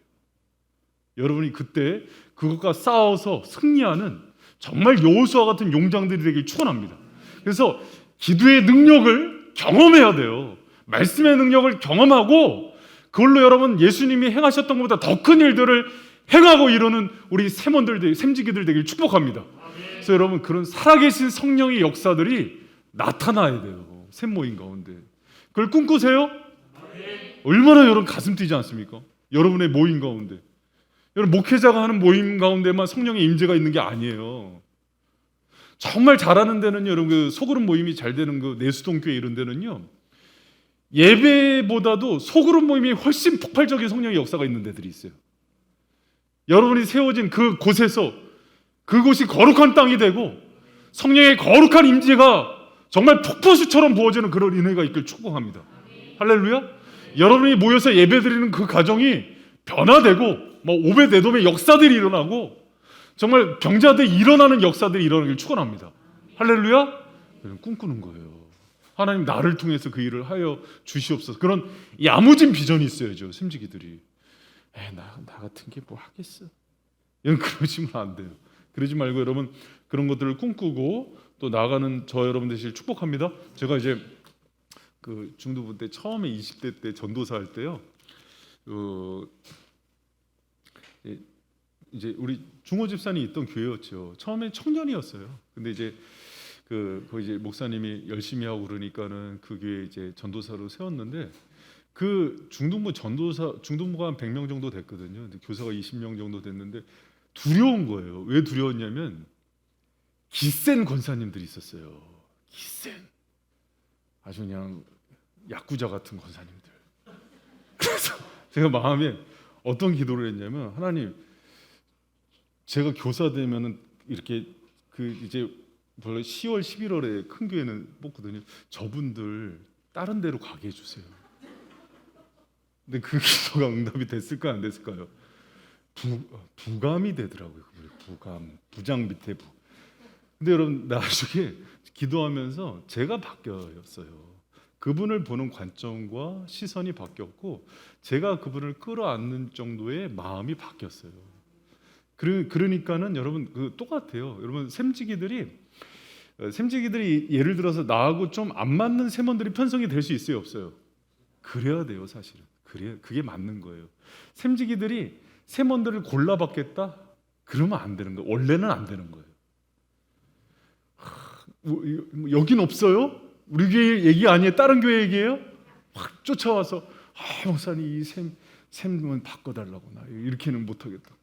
여러분이 그때 그것과 싸워서 승리하는 정말 여호수아 같은 용장들이 되길 축원합니다. 그래서 기도의 능력을 경험해야 돼요. 말씀의 능력을 경험하고 그걸로 여러분 예수님이 행하셨던 것보다 더 큰 일들을 행하고 이루는 우리 세몬들, 샘지기들 되길 축복합니다. 그래서 여러분, 그런 살아계신 성령의 역사들이 나타나야 돼요. 샘모임 가운데. 그걸 꿈꾸세요? 얼마나 여러분 가슴 뛰지 않습니까? 여러분의 모임 가운데. 여러분, 목회자가 하는 모임 가운데만 성령의 임재가 있는 게 아니에요. 정말 잘하는 데는 여러분, 그 소그룹 모임이 잘 되는 그 내수동 교회 이런 데는요, 예배보다도 소그룹 모임이 훨씬 폭발적인 성령의 역사가 있는 데들이 있어요. 여러분이 세워진 그 곳에서 그곳이 거룩한 땅이 되고 성령의 거룩한 임재가 정말 폭포수처럼 부어지는 그런 은혜가 있길 축복합니다. 할렐루야. 여러분이 모여서 예배드리는 그 가정이 변화되고 뭐 오베데돔의 역사들이 일어나고 정말 병자들이 일어나는 역사들이 일어나길 축원합니다. 할렐루야. 꿈꾸는 거예요. 하나님, 나를 통해서 그 일을 하여 주시옵소서. 그런 야무진 비전이 있어야죠. 샘지기들이. 나 같은 게 뭐 하겠어. 여러분, 그러시면 안 돼요. 그러지 말고 여러분, 그런 것들을 꿈꾸고 또 나아가는 저 여러분 되시길 축복합니다. 제가 이제 그 중도부 때 처음에 20대 때 전도사 할 때요, 이제 우리 중호 집사님이 있던 교회였죠. 처음에 청년이었어요. 근데 이제 거기 이제 목사님이 열심히 하고 그러니까는 그 교회 이제 전도사로 세웠는데, 그 중동부가 한 100명 정도 됐거든요. 근데 교사가 20명 정도 됐는데 두려운 거예요. 왜 두려웠냐면 기센 권사님들이 있었어요. 기센, 아주 그냥 야쿠자 같은 권사님들. 그래서 제가 마음에 어떤 기도를 했냐면, 하나님, 제가 교사 되면은 이렇게 이제 원래 10월, 11월에 큰 교회는 뽑거든요. 저분들 다른 데로 가게 해주세요. 근데 그 기도가 응답이 됐을까 안 됐을까요? 부감이 되더라고요. 부장 밑에 부. 근데 여러분, 나중에 기도하면서 제가 바뀌었어요. 그분을 보는 관점과 시선이 바뀌었고 제가 그분을 끌어안는 정도의 마음이 바뀌었어요. 그러니까는 여러분, 똑같아요. 여러분, 샘지기들이 예를 들어서 나하고 좀 안 맞는 세몬들이 편성이 될 수 있어요, 없어요? 그래야 돼요, 사실은. 그게 맞는 거예요. 샘지기들이 세몬들을 골라받겠다? 그러면 안 되는 거예요. 원래는 안 되는 거예요. 여긴 없어요? 우리 교회 얘기 아니에요? 다른 교회 얘기예요? 확 쫓아와서 목사님, 이 샘은 바꿔달라고, 나 이렇게는 못하겠다.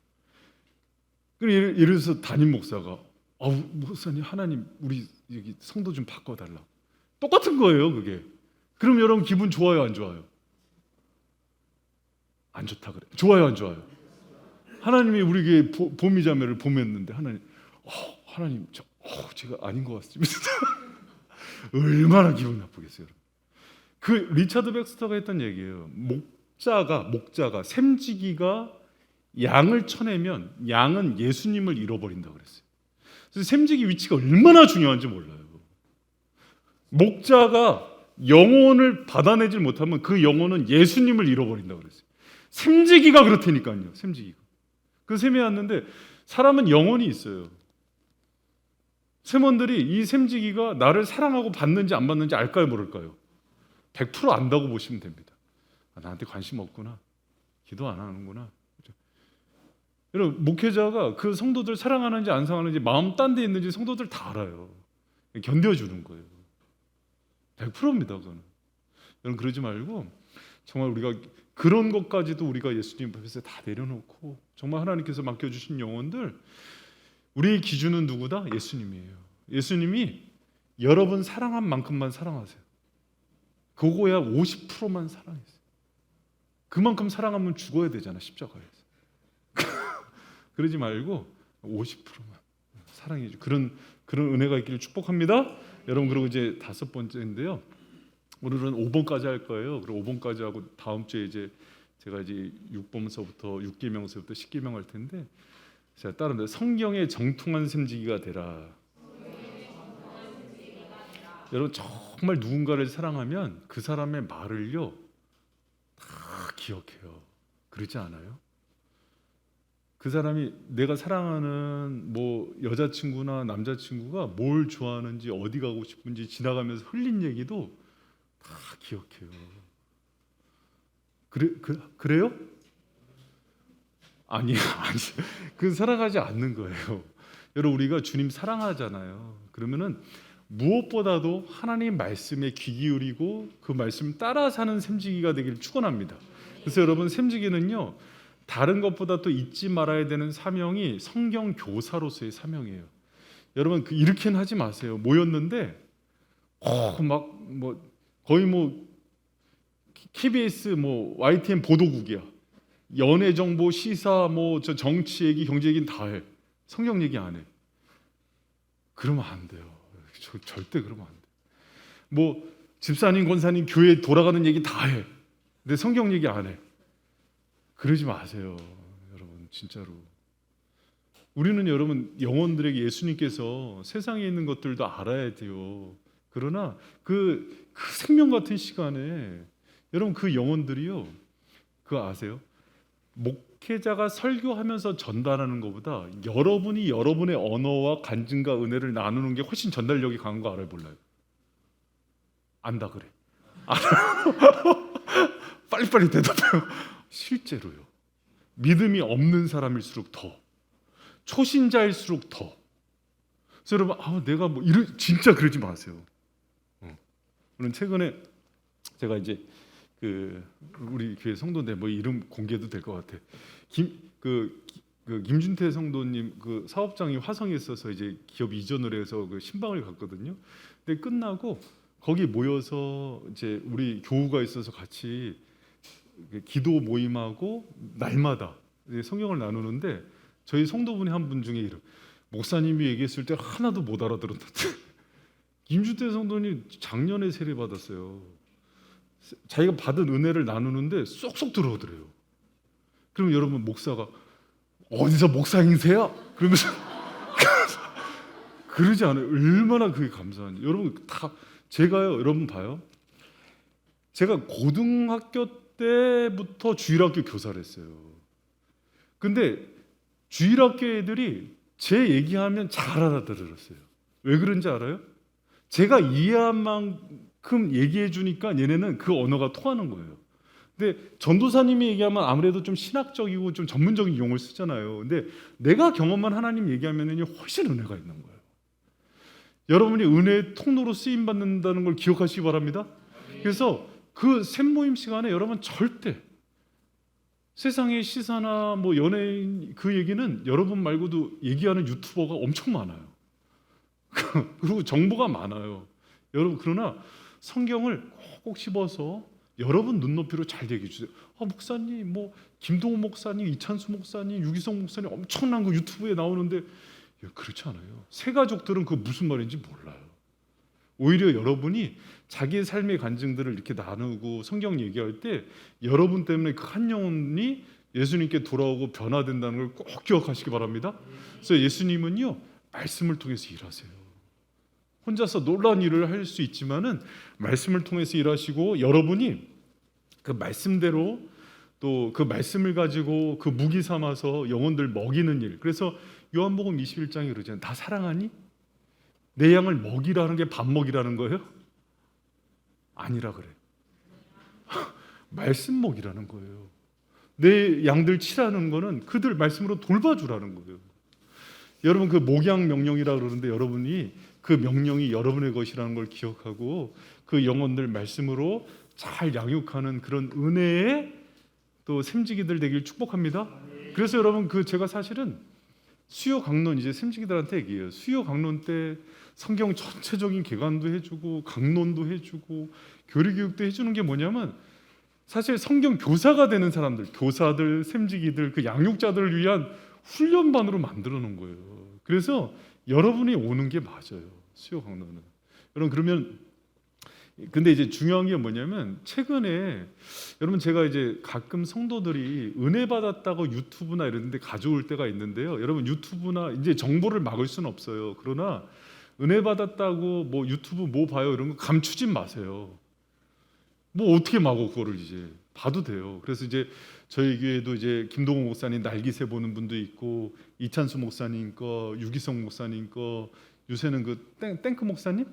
예를 들어서 담임 목사가 목사님, 하나님, 우리 여기 성도 좀 바꿔달라. 똑같은 거예요, 그게. 그럼 여러분 기분 좋아요, 안 좋아요? 안 좋다 그래. 좋아요, 안 좋아요? 하나님이 우리 교회 보미자매를 보냈는데 하나님, 제가 아닌 것 같습니다. 얼마나 기분 나쁘겠어요. 그 리차드 백스터가 했던 얘기예요. 목자가 샘지기가 양을 쳐내면 양은 예수님을 잃어버린다 그랬어요. 그래서 샘지기 위치가 얼마나 중요한지 몰라요. 목자가 영혼을 받아내질 못하면 그 영혼은 예수님을 잃어버린다 그랬어요. 샘지기가 그렇다니까요. 샘지기가. 그 샘이 왔는데 사람은 영혼이 있어요. 샘원들이 이 샘지기가 나를 사랑하고 받는지 안 받는지 알까요, 모를까요? 100% 안다고 보시면 됩니다. 나한테 관심 없구나. 기도 안 하는구나. 여러분, 목회자가 그 성도들 사랑하는지 안 사랑하는지 마음 딴 데 있는지 성도들 다 알아요. 견뎌주는 거예요. 100%입니다. 그거는. 여러분, 그러지 말고 정말 우리가 그런 것까지도 우리가 예수님 앞에서 다 내려놓고 정말 하나님께서 맡겨주신 영혼들, 우리의 기준은 누구다? 예수님이에요. 예수님이 여러분 사랑한 만큼만 사랑하세요. 그거야 50%만 사랑했어요. 그만큼 사랑하면 죽어야 되잖아, 십자가에서. 그러지 말고 50%만 사랑해 주. 그런 은혜가 있기를 축복합니다. 여러분, 그리고 이제 5번째인데요. 오늘은 5번까지 할 거예요. 그리고 5번까지 하고 다음 주에 이제 제가 이제 6번서부터 6계명서부터 10계명 할 텐데, 제가 다른 데 성경에 정통한 샘지기가 되라. 여러분, 정말 누군가를 사랑하면 그 사람의 말을요 다 기억해요. 그렇지 않아요? 그 사람이 내가 사랑하는 뭐 여자친구나 남자친구가 뭘 좋아하는지, 어디 가고 싶은지 지나가면서 흘린 얘기도 다 기억해요. 그래요? 아니. 그 사랑하지 않는 거예요. 여러분, 우리가 주님 사랑하잖아요. 그러면은 무엇보다도 하나님 말씀에 귀 기울이고 그 말씀 따라 사는 샘지기가 되기를 축원합니다. 그래서 여러분, 샘지기는요 다른 것보다 또 잊지 말아야 되는 사명이 성경 교사로서의 사명이에요. 여러분, 이렇게는 하지 마세요. 모였는데 막 뭐 거의 뭐 KBS 뭐 YTN 보도국이야. 연예 정보, 시사, 뭐 저 정치 얘기, 경제 얘기는 다 해. 성경 얘기 안 해. 그러면 안 돼요. 절대 그러면 안 돼. 뭐 집사님, 권사님, 교회 돌아가는 얘기 다 해. 근데 성경 얘기 안 해. 그러지 마세요, 여러분. 진짜로. 우리는 여러분 영혼들에게 예수님께서 세상에 있는 것들도 알아야 돼요. 그러나 그 생명 같은 시간에 여러분 그 영혼들이요, 그거 아세요? 목회자가 설교하면서 전달하는 것보다 여러분이 여러분의 언어와 간증과 은혜를 나누는 게 훨씬 전달력이 강한 거 알아요, 몰라요? 안다 그래. 알아요. 빨리빨리 대답해요. 실제로요. 믿음이 없는 사람일수록 더, 초신자일수록 더. 그래서 여러분, 내가 뭐 진짜 그러지 마세요. 저는 최근에 제가 이제 우리 교회 성도인데 뭐 이름 공개도 될 것 같아. 김준태 성도님 그 사업장이 화성에 있어서 이제 기업 이전을 해서 그 신방을 갔거든요. 근데 끝나고 거기 모여서 이제 우리 교우가 있어서 같이 기도 모임하고 날마다 성경을 나누는데, 저희 성도분이 한 분 중에 목사님이 얘기했을 때 하나도 못 알아들었는데 김준태 성도님 작년에 세례 받았어요. 자기가 받은 은혜를 나누는데 쏙쏙 들어오더래요. 그럼 여러분, 목사가 어디서 목사 행세야? 그러면서 그러지 않아요. 얼마나 그게 감사한지. 여러분 제가요, 여러분 봐요. 제가 고등학교 때부터 주일학교 교사를 했어요. 근데 주일학교 애들이 제 얘기하면 잘 알아들었어요. 왜 그런지 알아요? 제가 이해한 만큼 얘기해 주니까 얘네는 그 언어가 통하는 거예요. 근데 전도사님이 얘기하면 아무래도 좀 신학적이고 좀 전문적인 용어를 쓰잖아요. 근데 내가 경험한 하나님 얘기하면은 훨씬 은혜가 있는 거예요. 여러분이 은혜의 통로로 쓰임 받는다는 걸 기억하시기 바랍니다. 그래서 그 샘모임 시간에 여러분 절대 세상의 시사나 뭐 연예인 그 얘기는 여러분 말고도 얘기하는 유튜버가 엄청 많아요. 그리고 정보가 많아요. 여러분, 그러나 성경을 꼭 씹어서 여러분 눈높이로 잘 얘기해 주세요. 목사님, 뭐 김동호 목사님, 이찬수 목사님, 유기성 목사님 엄청난 거 유튜브에 나오는데, 그렇지 않아요. 새 가족들은 그 무슨 말인지 몰라요. 오히려 여러분이 자기의 삶의 간증들을 이렇게 나누고 성경 얘기할 때 여러분 때문에 그 한 영혼이 예수님께 돌아오고 변화된다는 걸 꼭 기억하시기 바랍니다. 그래서 예수님은요, 말씀을 통해서 일하세요. 혼자서 놀라운 일을 할 수 있지만은 말씀을 통해서 일하시고, 여러분이 그 말씀대로 또 그 말씀을 가지고 그 무기 삼아서 영혼들 먹이는 일. 그래서 요한복음 21장에 그러잖아요. 다 사랑하니? 내 양을 먹이라는 게 밥 먹이라는 거예요? 아니라 그래. 말씀 먹이라는 거예요. 내 양들 치라는 거는 그들 말씀으로 돌봐주라는 거예요. 여러분, 그 목양 명령이라 그러는데 여러분이 그 명령이 여러분의 것이라는 걸 기억하고 그 영혼들 말씀으로 잘 양육하는 그런 은혜의 또 샘지기들 되길 축복합니다. 그래서 여러분, 그 제가 사실은 수요 강론, 이제 샘지기들한테 얘기해요. 수요 강론 때 성경 전체적인 개관도 해주고 강론도 해주고 교리교육도 해주는 게 뭐냐면, 사실 성경 교사가 되는 사람들, 교사들, 샘지기들, 그 양육자들을 위한 훈련반으로 만들어 놓은 거예요. 그래서 여러분이 오는 게 맞아요, 수요 강론은. 여러분, 그러면 근데 이제 중요한 게 뭐냐면, 최근에 여러분, 제가 이제 가끔 성도들이 은혜 받았다고 유튜브나 이런 데 가져올 때가 있는데요. 여러분, 유튜브나 이제 정보를 막을 수는 없어요. 그러나 은혜 받았다고 뭐 유튜브 뭐 봐요 이런 거 감추지 마세요. 뭐 어떻게 막어, 그거를 이제 봐도 돼요. 그래서 이제 저희 교회도 이제 김동호 목사님 날기새 보는 분도 있고, 이찬수 목사님 거, 유기성 목사님 거, 요새는 그 땡크 목사님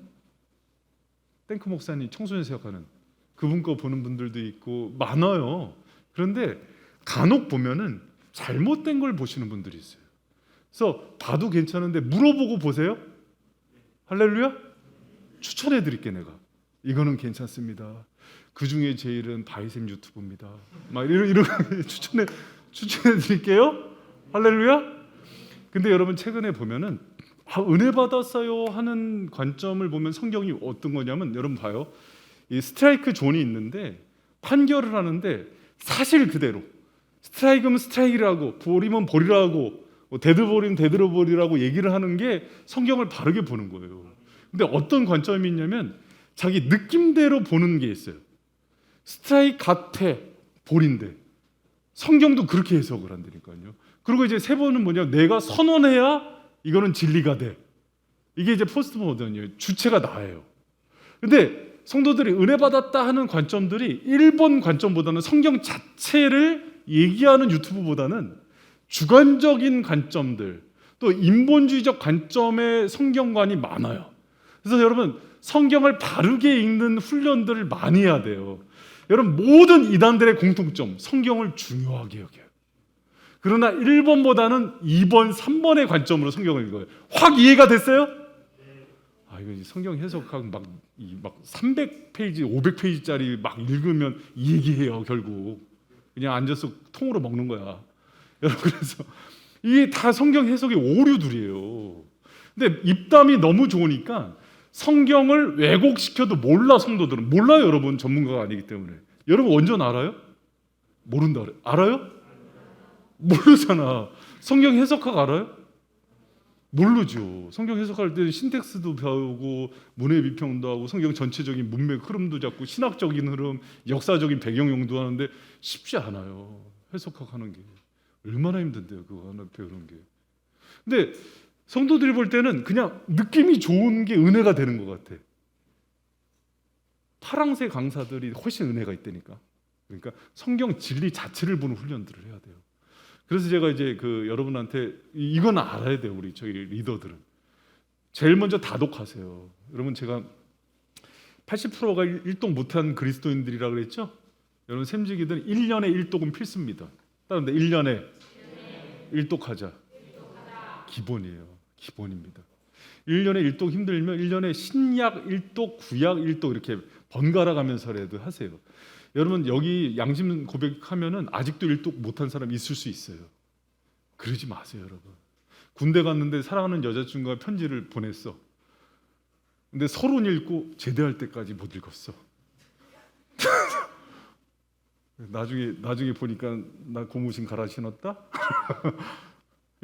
청소년 사역하는 그분 거 보는 분들도 있고 많아요. 그런데 간혹 보면은 잘못된 걸 보시는 분들이 있어요. 그래서 봐도 괜찮은데 물어보고 보세요. 할렐루야? 추천해 드릴게. 내가 이거는 괜찮습니다. 그 중에 제일은 바이셈 유튜브입니다. 막 이런 추천해 드릴게요. 할렐루야? 근데 여러분, 최근에 보면은 은혜 받았어요 하는 관점을 보면 성경이 어떤 거냐면, 여러분 봐요. 이 스트라이크 존이 있는데 판결을 하는데 사실 그대로 스트라이크면 스트라이크라고, 볼이면 볼이라고, 데드볼이면 데드볼이라고 얘기를 하는 게 성경을 바르게 보는 거예요. 근데 어떤 관점이 있냐면, 자기 느낌대로 보는 게 있어요. 스트라이크 같아, 볼인데 성경도 그렇게 해석을 한다니까요. 그리고 이제 세 번은 뭐냐, 내가 선언해야 이거는 진리가 돼. 이게 이제 포스트 모던이에요. 주체가 나예요. 근데 성도들이 은혜 받았다 하는 관점들이 1번 관점보다는 성경 자체를 얘기하는 유튜브보다는 주관적인 관점들, 또 인본주의적 관점의 성경관이 많아요. 그래서 여러분, 성경을 바르게 읽는 훈련들을 많이 해야 돼요. 여러분, 모든 이단들의 공통점, 성경을 중요하게 여겨요. 그러나 1번보다는 2번, 3번의 관점으로 성경을 읽어요. 확 이해가 됐어요? 이거 성경 해석하고 막 300페이지, 500페이지짜리 막 읽으면 이 얘기해요. 결국 그냥 앉아서 통으로 먹는 거야. 여러분, 그래서 이게 다 성경 해석의 오류들이에요. 근데 입담이 너무 좋으니까 성경을 왜곡시켜도 몰라. 성도들은 몰라요. 여러분, 전문가가 아니기 때문에. 여러분, 원전 알아요? 모른다 그래. 알아요? 모르잖아. 성경 해석학 알아요? 모르죠. 성경 해석할 때 신텍스도 배우고 문해 비평도 하고 성경 전체적인 문맥 흐름도 잡고 신학적인 흐름, 역사적인 배경용도 하는데 쉽지 않아요. 해석학 하는 게 얼마나 힘든데요, 그거 하나 배우는 게. 근데 성도들이 볼 때는 그냥 느낌이 좋은 게 은혜가 되는 것 같아. 파랑새 강사들이 훨씬 은혜가 있다니까. 그러니까 성경 진리 자체를 보는 훈련들을 해야 돼요. 그래서 제가 이제 그 여러분한테 이건 알아야 돼요. 우리 저희 리더들은 제일 먼저 다독하세요. 여러분, 제가 80%가 일독 못한 그리스도인들이라 그랬죠? 여러분, 샘지기들은 1년에 1독은 필수입니다. 따른데 1년에 1독하자. 기본이에요. 기본입니다. 1년에 1독 힘들면 1년에 신약 1독, 구약 1독 이렇게 번갈아 가면서라도 하세요. 여러분, 여기 양심 고백하면은 아직도 1독 못한 사람 있을 수 있어요. 그러지 마세요, 여러분. 군대 갔는데 사랑하는 여자친구가 편지를 보냈어. 근데 서론 읽고 제대할 때까지 못 읽었어. 나중에 보니까 나 고무신 갈아 신었다.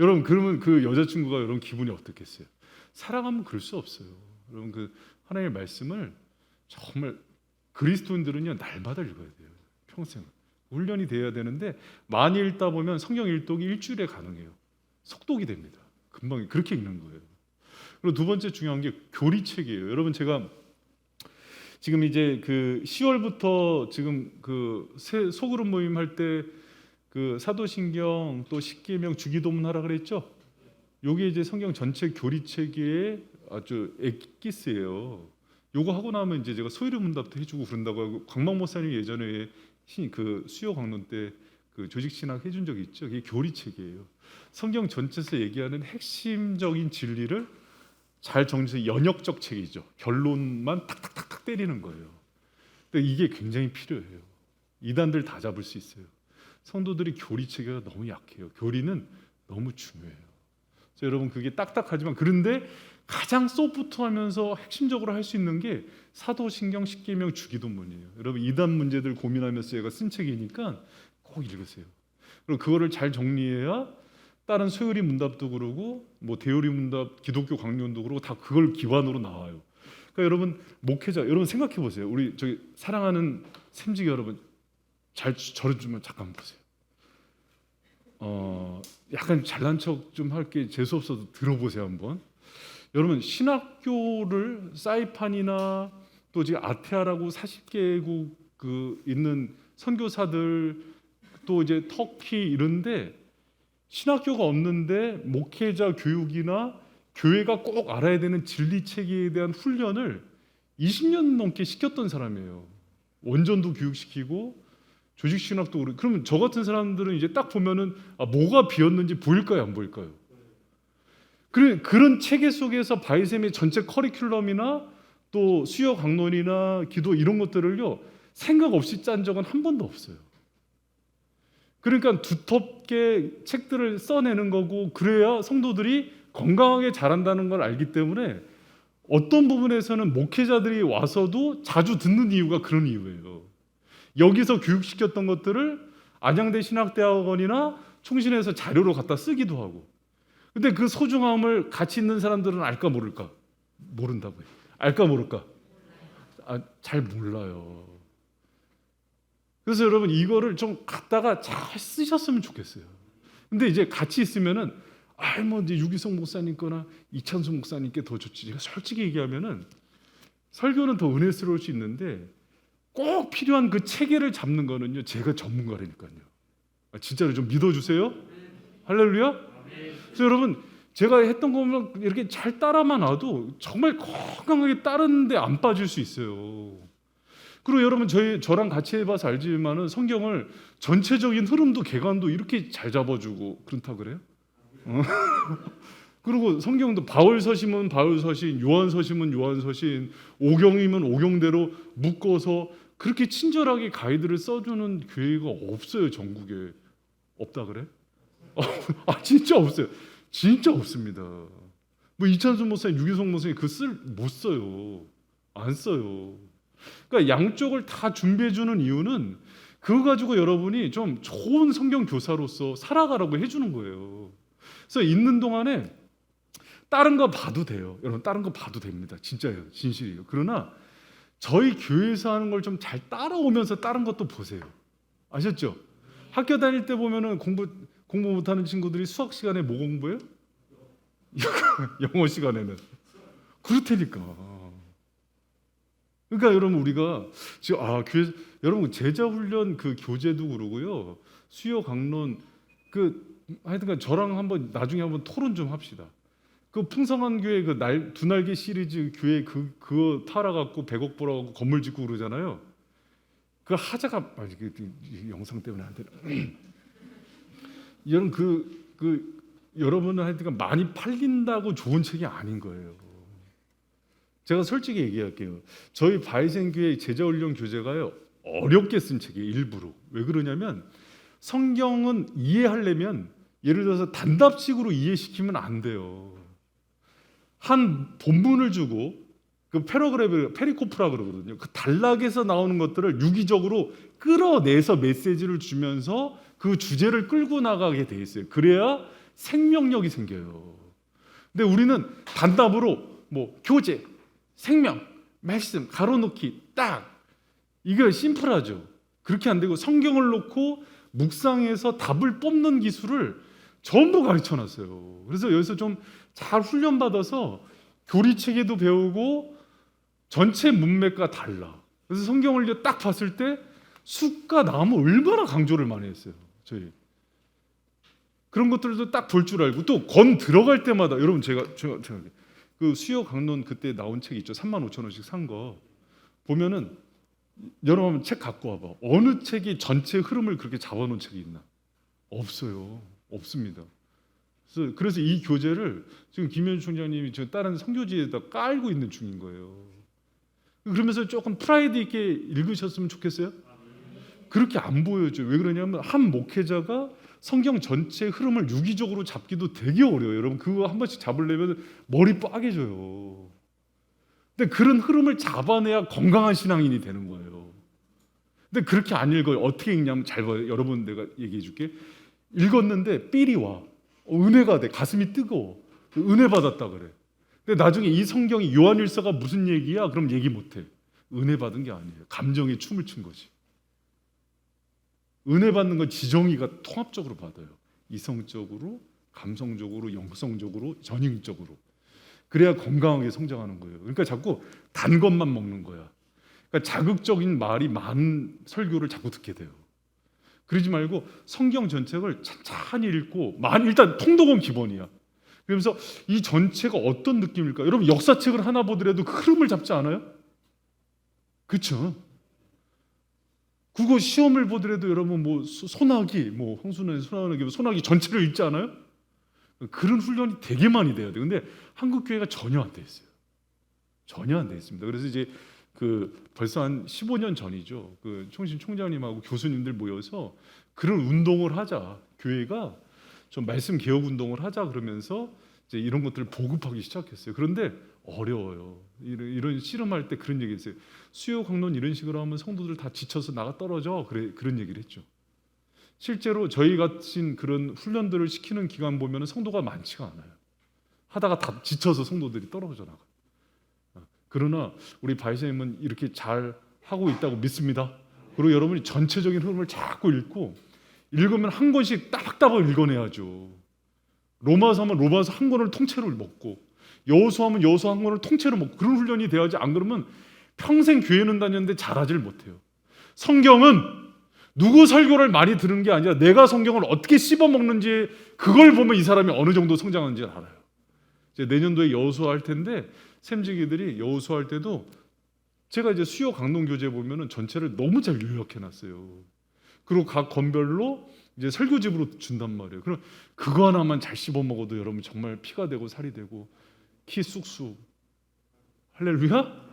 여러분, 그러면 그 여자친구가 여러분 기분이 어떻겠어요? 사랑하면 그럴 수 없어요. 여러분 그 하나님의 말씀을 정말 그리스도인들은요 날마다 읽어야 돼요. 평생 훈련이 돼야 되는데 많이 읽다 보면 성경 일독이 일주일에 가능해요. 속독이 됩니다. 금방 그렇게 읽는 거예요. 그리고 두 번째 중요한 게 교리책이에요. 여러분 제가 지금 이제 그 10월부터 지금 그 소그룹 모임 할 때 그 사도신경 또 십계명 주기도문 하라 그랬죠. 요게 이제 성경 전체 교리책의 아주 엑기스예요. 요거 하고 나면 이제 제가 소위로 문답도 해주고 그런다고 하고 광막 목사님 예전에 그 수요 강론 때 그 조직 신학 해준 적이 있죠. 이게 교리책이에요. 성경 전체에서 얘기하는 핵심적인 진리를 잘 정리해서 연역적 책이죠. 결론만 탁탁탁탁 때리는 거예요. 근데 이게 굉장히 필요해요. 이단들 다 잡을 수 있어요. 성도들이 교리 체계가 너무 약해요. 교리는 너무 중요해요. 그래서 여러분 그게 딱딱하지만 그런데 가장 소프트하면서 핵심적으로 할 수 있는 게 사도신경 십계명 주기도문이에요. 여러분 이단 문제들 고민하면서 제가 쓴 책이니까 꼭 읽으세요. 그리고 그거를 잘 정리해야 다른 소요리 문답도 그러고 뭐 대요리 문답, 기독교 강론도 그러고 다 그걸 기반으로 나와요. 그러니까 여러분 목회자 여러분 생각해 보세요. 우리 저기 사랑하는 샘지기 여러분 잘 저를 좀 잠깐 보세요. 약간 잘난 척 좀 할게 재수 없어도 들어보세요 한번. 여러분 신학교를 사이판이나 또 지금 아테아라고 40개국 그 있는 선교사들 또 이제 터키 이런데 신학교가 없는데 목회자 교육이나 교회가 꼭 알아야 되는 진리 체계에 대한 훈련을 20년 넘게 시켰던 사람이에요. 원전도 교육시키고 조직 신학도 그러고. 그러면 저 같은 사람들은 이제 딱 보면은 뭐가 비었는지 보일까요, 안 보일까요? 그런 체계 속에서 바이셈의 전체 커리큘럼이나 또 수요 강론이나 기도 이런 것들을요 생각 없이 짠 적은 한 번도 없어요. 그러니까 두텁게 책들을 써내는 거고 그래야 성도들이 건강하게 자란다는 걸 알기 때문에 어떤 부분에서는 목회자들이 와서도 자주 듣는 이유가 그런 이유예요. 여기서 교육시켰던 것들을 안양대 신학대학원이나 총신에서 자료로 갖다 쓰기도 하고. 근데 그 소중함을 같이 있는 사람들은 알까 모를까? 모른다고요. 알까 모를까? 잘 몰라요. 그래서 여러분 이거를 좀 갖다가 잘 쓰셨으면 좋겠어요. 근데 이제 같이 있으면은 뭐 이제 유기성 목사님 거나 이찬수 목사님께 더 좋지. 제가 솔직히 얘기하면은 설교는 더 은혜스러울 수 있는데 꼭 필요한 그 체계를 잡는 거는요 제가 전문가라니까요. 진짜로 좀 믿어주세요. 할렐루야. 그래서 여러분 제가 했던 거 보면 이렇게 잘 따라만 와도 정말 건강하게 따르는데 안 빠질 수 있어요. 그리고 여러분 저랑 같이 해봐서 알지만은 성경을 전체적인 흐름도 개관도 이렇게 잘 잡아주고 그렇다 그래요? 그리고 성경도 바울 서신은 바울 서신, 요한 서신은 요한 서신, 오경이면 오경대로 묶어서 그렇게 친절하게 가이드를 써주는 교회가 없어요. 전국에 없다 그래? 진짜 없어요. 진짜 없습니다. 뭐 이찬수 목사님, 유기성 목사님 못 써요. 안 써요. 그러니까 양쪽을 다 준비해 주는 이유는 그거 가지고 여러분이 좀 좋은 성경 교사로서 살아가라고 해주는 거예요. 그래서 있는 동안에 다른 거 봐도 돼요. 여러분 다른 거 봐도 됩니다. 진짜예요. 진실이에요. 그러나 저희 교회에서 하는 걸 좀 잘 따라오면서 다른 것도 보세요. 아셨죠? 학교 다닐 때 보면은 공부 못하는 친구들이 수학 시간에 뭐 공부해요? 영어 시간에는 그렇다니까. 그러니까 여러분 우리가 지금 교회 여러분 제자 훈련 그 교재도 그러고요. 수요 강론 하여튼간 저랑 나중에 한번 토론 좀 합시다. 그 풍성한 교회 그 두 날개 시리즈 교회 그거 팔아 갖고 100억 벌어갖고 건물 짓고 그러잖아요. 그 하자가 영상 때문에 안 되나? 여러분 여러분은 하여튼 많이 팔린다고 좋은 책이 아닌 거예요. 제가 솔직히 얘기할게요. 저희 바이센 교회 제자훈련 교재가요 어렵게 쓴 책이에요. 일부러. 왜 그러냐면 성경은 이해하려면 예를 들어서 단답식으로 이해시키면 안 돼요. 한 본문을 주고 그 페리코프라 그러거든요. 그 단락에서 나오는 것들을 유기적으로 끌어내서 메시지를 주면서 그 주제를 끌고 나가게 돼 있어요. 그래야 생명력이 생겨요. 근데 우리는 단답으로 뭐 교제, 생명, 말씀, 가로놓기 딱. 이거 심플하죠. 그렇게 안 되고 성경을 놓고 묵상해서 답을 뽑는 기술을 전부 가르쳐놨어요. 그래서 여기서 좀 잘 훈련받아서 교리체계도 배우고 전체 문맥과 달라. 그래서 성경을 딱 봤을 때 숫과 나무 얼마나 강조를 많이 했어요. 저희 그런 것들도 딱 볼 줄 알고 또 건 들어갈 때마다 여러분 제가 그 수요 강론 그때 나온 책 있죠. 35,000원씩 산 거 보면은 여러분 책 갖고 와봐. 어느 책이 전체 흐름을 그렇게 잡아놓은 책이 있나? 없어요. 없습니다. 그래서 이 교재를 지금 김현주 총장님이 저 다른 선교지에다 깔고 있는 중인 거예요. 그러면서 조금 프라이드 있게 읽으셨으면 좋겠어요. 그렇게 안 보여줘요. 왜 그러냐면 한 목회자가 성경 전체 흐름을 유기적으로 잡기도 되게 어려워요. 여러분 그거 한 번씩 잡으려면 머리 빠개져요. 근데 그런 흐름을 잡아내야 건강한 신앙인이 되는 거예요. 근데 그렇게 안 읽어요. 어떻게 읽냐면 잘 봐요. 여러분 내가 얘기해 줄게. 읽었는데 삘이 와. 은혜가 돼. 가슴이 뜨거워. 은혜 받았다 그래. 근데 나중에 이 성경이 요한일서가 무슨 얘기야? 그럼 얘기 못해. 은혜 받은 게 아니에요. 감정에 춤을 춘 거지. 은혜 받는 건 지정이가 통합적으로 받아요. 이성적으로, 감성적으로, 영성적으로, 전인적으로. 그래야 건강하게 성장하는 거예요. 그러니까 자꾸 단 것만 먹는 거야. 그러니까 자극적인 말이 많은 설교를 자꾸 듣게 돼요. 그러지 말고 성경 전책을 찬찬히 읽고 일단 통독은 기본이야. 그러면서 이 전체가 어떤 느낌일까? 여러분 역사책을 하나 보더라도 그 흐름을 잡지 않아요? 그렇죠? 국어 시험을 보더라도 여러분 뭐 소나기, 뭐 황순의 소나기 전체를 읽지 않아요? 그런 훈련이 되게 많이 돼야 돼요. 근데 한국 교회가 전혀 안 돼 있어요. 전혀 안 돼 있습니다. 그래서 이제 벌써 한 15년 전이죠. 총신 총장님하고 교수님들 모여서 그런 운동을 하자. 교회가 좀 말씀 개혁 운동을 하자 그러면서 이제 이런 것들을 보급하기 시작했어요. 그런데 어려워요. 이런 씨름할 때 그런 얘기했어요. 수요 강론 이런 식으로 하면 성도들 다 지쳐서 나가 떨어져. 그런 얘기를 했죠. 실제로 저희 같은 그런 훈련들을 시키는 기관 보면 성도가 많지가 않아요. 하다가 다 지쳐서 성도들이 떨어져 나가. 그러나 우리 바이쌤은 이렇게 잘 하고 있다고 믿습니다. 그리고 여러분이 전체적인 흐름을 자꾸 읽으면 한 권씩 따박따박 읽어내야죠. 로마서 하면 로마서 한 권을 통째로 먹고, 여호수아하면 여호수아 한 권을 통째로 먹고, 그런 훈련이 돼야지. 안 그러면 평생 교회는 다녔는데 잘하질 못해요. 성경은 누구 설교를 많이 들은 게 아니라 내가 성경을 어떻게 씹어 먹는지, 그걸 보면 이 사람이 어느 정도 성장하는지 알아요. 이제 내년도에 여호수아 할 텐데 샘지기들이 여호수아 할 때도 제가 이제 수요 강론 교재 보면은 전체를 너무 잘 요약해놨어요. 그리고 각 건별로 이제 설교집으로 준단 말이에요. 그럼 그거 하나만 잘 씹어 먹어도 여러분 정말 피가 되고 살이 되고 키 쑥쑥. 할렐루야?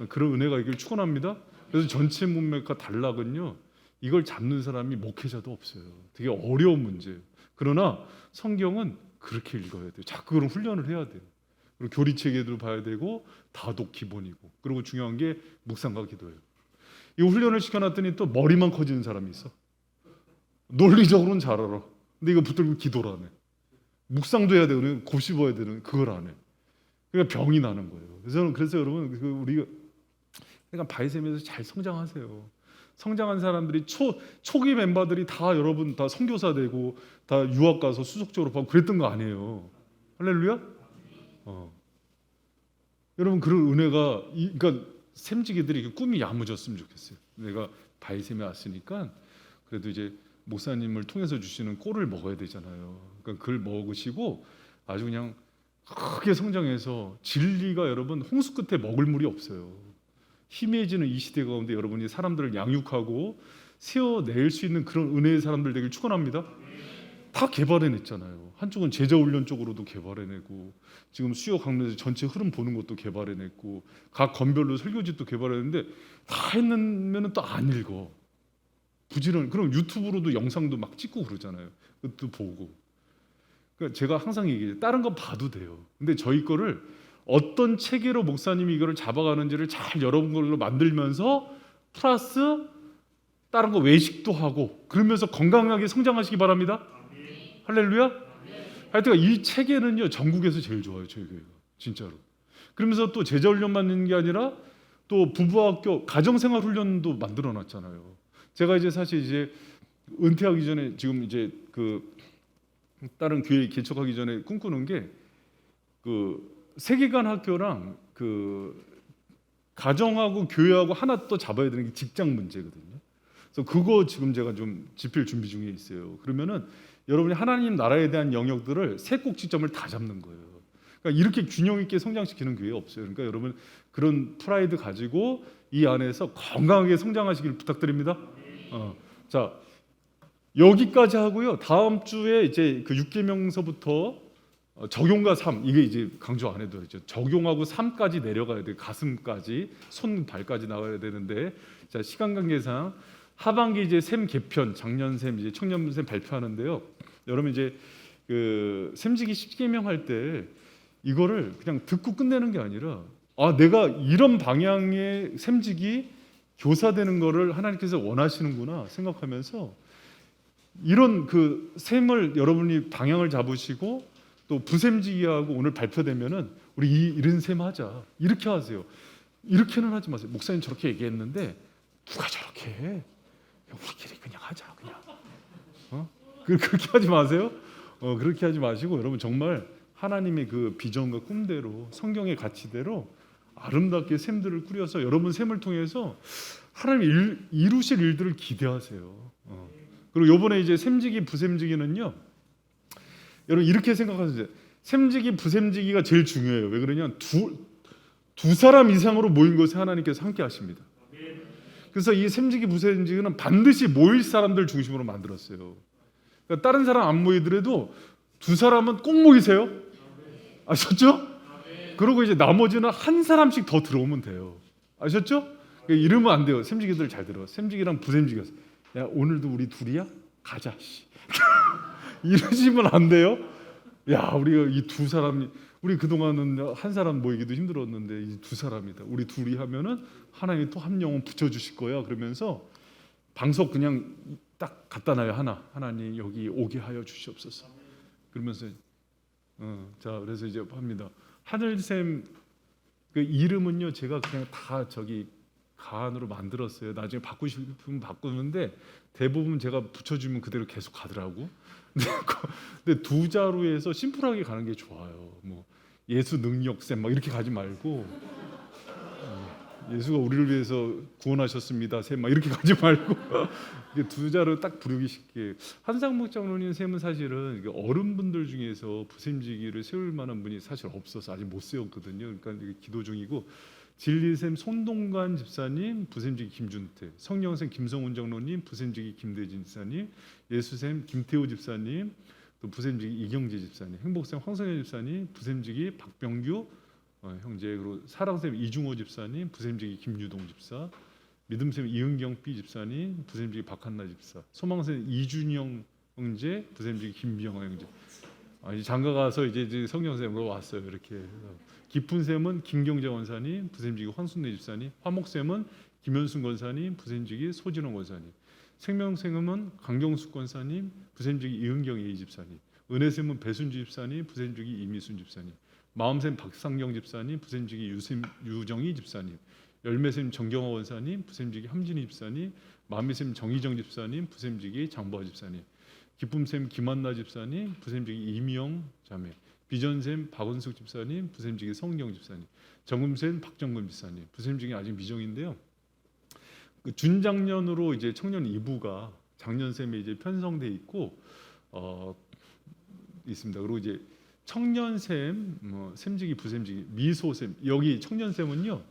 그런 은혜가 있길 축원합니다. 그래서 전체 문맥과 단락은요, 이걸 잡는 사람이 목회자도 없어요. 되게 어려운 문제예요. 그러나 성경은 그렇게 읽어야 돼요. 자꾸 그런 훈련을 해야 돼요. 그리고 교리체계도 봐야 되고 다독 기본이고, 그리고 중요한 게 묵상과 기도예요. 이 훈련을 시켜놨더니 또 머리만 커지는 사람이 있어. 논리적으로는 잘 알아. 근데 이거 붙들고 기도를 안 해. 묵상도 해야 되는, 곱씹어야 되는, 그걸 안 해. 그러니까 병이 나는 거예요. 그래서 여러분 우리가 그러니까 바이셈에서 잘 성장하세요. 성장한 사람들이 초기 멤버들이 다 여러분 다 선교사 되고 다 유학 가서 수석 졸업하고 그랬던 거 아니에요. 할렐루야? 여러분 그런 은혜가 그러니까 샘지기들이 꿈이 야무졌으면 좋겠어요. 내가 바이셈에 왔으니까 그래도 이제 목사님을 통해서 주시는 꼴을 먹어야 되잖아요. 그러니까 그걸 먹으시고 아주 그냥 크게 성장해서 진리가 여러분 홍수 끝에 먹을 물이 없어요. 희미해지는 이 시대 가운데 여러분이 사람들을 양육하고 세워낼 수 있는 그런 은혜의 사람들 되길 축원합니다. 다 개발해냈잖아요. 한쪽은 제자훈련 쪽으로도 개발해내고, 지금 수요 강론에서 전체 흐름 보는 것도 개발해냈고, 각 건별로 설교집도 개발했는데 다 했으면 또 안 읽어. 부지런. 그럼 유튜브로도 영상도 막 찍고 그러잖아요. 그것도 보고. 그러니까 제가 항상 얘기해요. 다른 거 봐도 돼요. 근데 저희 거를 어떤 체계로 목사님이 이거를 잡아가는지를 잘 여러분 걸로 만들면서 플러스 다른 거 외식도 하고 그러면서 건강하게 성장하시기 바랍니다. 할렐루야. 하여튼 이 체계는요 전국에서 제일 좋아요. 저희 교회가 진짜로. 그러면서 또 제자 훈련 받는 게 아니라 또 부부학교 가정생활 훈련도 만들어 놨잖아요. 제가 이제 사실 이제 은퇴하기 전에 지금 이제 그 다른 교회 개척하기 전에 꿈꾸는 게 그 세계관 학교랑 그 가정하고 교회하고 하나 또 잡아야 되는 게 직장 문제거든요. 그래서 그거 지금 제가 좀 집필 준비 중에 있어요. 그러면은 여러분이 하나님 나라에 대한 영역들을 세 꼭지점을 다 잡는 거예요. 그러니까 이렇게 균형 있게 성장시키는 교회 없어요. 그러니까 여러분 그런 프라이드 가지고 이 안에서 건강하게 성장하시길 부탁드립니다. 자, 여기까지 하고요. 다음 주에 이제 그 6계명서부터 적용과 삶, 이게 이제 강조 안 해도 되죠. 적용하고 삶까지 내려가야 돼. 가슴까지, 손 발까지 나와야 되는데, 자, 시간 관계상 하반기 이제 샘 개편, 작년 샘 이제 청년 샘 발표하는데요. 여러분 이제 그 샘지기 10계명 할 때 이거를 그냥 듣고 끝내는 게 아니라, 아, 내가 이런 방향의 샘지기 교사되는 거를 하나님께서 원하시는구나 생각하면서 이런 그 샘을 여러분이 방향을 잡으시고 또 부샘지기하고 오늘 발표되면은 우리 이런 셈 하자, 이렇게 하세요. 이렇게는 하지 마세요. 목사님 저렇게 얘기했는데 누가 저렇게 해? 우리끼리 그냥 하자, 그냥. 그렇게 하지 마세요. 그렇게 하지 마시고 여러분 정말 하나님의 그 비전과 꿈대로 성경의 가치대로 아름답게 샘들을 꾸려서 여러분 샘을 통해서 하나님 이루실 일들을 기대하세요. 그리고 이번에 이제 샘지기 부샘지기는요. 여러분 이렇게 생각하세요. 샘지기 부샘지기가 제일 중요해요. 왜 그러냐? 두 사람 이상으로 모인 것에 하나님께서 함께 하십니다. 그래서 이 샘지기 부샘지기는 반드시 모일 사람들 중심으로 만들었어요. 그러니까 다른 사람 안 모이더라도 두 사람은 꼭 모이세요. 아셨죠? 그리고 이제 나머지는 한 사람씩 더 들어오면 돼요. 아셨죠? 이러면 안 돼요. 샘지기들 잘 들어. 샘지기랑 부샘지기였어. 야, 오늘도 우리 둘이야? 가자. 이러시면 안 돼요. 야, 우리가 이 두 사람이, 우리 그동안은 한 사람 모이기도 힘들었는데 이 두 사람이다. 우리 둘이 하면은 하나님이 또 한 영혼 붙여주실 거야. 그러면서 방석 그냥 딱 갖다 놔요. 하나님 여기 오게 하여 주시옵소서. 그러면서 자, 그래서 이제 합니다. 하늘샘 그 이름은요 제가 그냥 다 저기 가안으로 만들었어요. 나중에 바꾸시면 바꾸는데 대부분 제가 붙여주면 그대로 계속 가더라고. 근데 두 자루에서 심플하게 가는 게 좋아요. 뭐 예수 능력샘 막 이렇게 가지 말고 예수가 우리를 위해서 구원하셨습니다. 샘 막 이렇게 가지 말고 두 자루 딱 부르기 쉽게. 한상목 장로님 샘은 사실은 어른분들 중에서 부샘지기를 세울 만한 분이 사실 없어서 아직 못 세웠거든요. 그러니까 기도 중이고 진리샘 손동관 집사님, 부샘지기 김준태, 성령샘 김성훈 장로님, 부샘지기 김대진 집사님, 예수샘 김태호 집사님, 또 부샘지기 이경재 집사님, 행복샘 황성현 집사님, 부샘지기 박병규 형제, 그리고 사랑샘 이중호 집사님, 부샘지기 김유동 집사, 믿음샘 이은경 B 집사님, 부샘지기 박한나 집사, 소망샘 이준영 형제, 부샘지기 김병화 형제. 이제 장가 가서 이제 성령샘으로 왔어요. 이렇게. 깊은 샘은 김경재 권사님, 부샘지기 황순례 집사님, 화목샘은 김현순 권사님, 부샘지기 소진원 권사님, 생명샘은 강경숙 권사님, 부샘지기 이은경 A 집사님, 은혜샘은 배순주 집사님, 부샘지기 이미순 집사님, 마음샘 박상경 집사님, 부샘지기 유정희 집사님, 열매샘 정경화 권사님, 부샘지기 함진희 집사님, 마미샘 정희정 집사님, 부샘지기 장보아 집사님, 기쁨샘 김한나 집사님, 부샘지기 이미영 자매, 비전샘 박원숙 집사님, 부샘지기 성경 집사님, 정금샘 박정금 집사님, 부샘지기 아직 미정인데요. 그 준작년으로 이제 청년 2부가 작년샘에 이제 편성돼 있고 있습니다. 그리고 이제 청년샘, 샘지기, 부샘지기, 미소샘. 여기 청년샘은요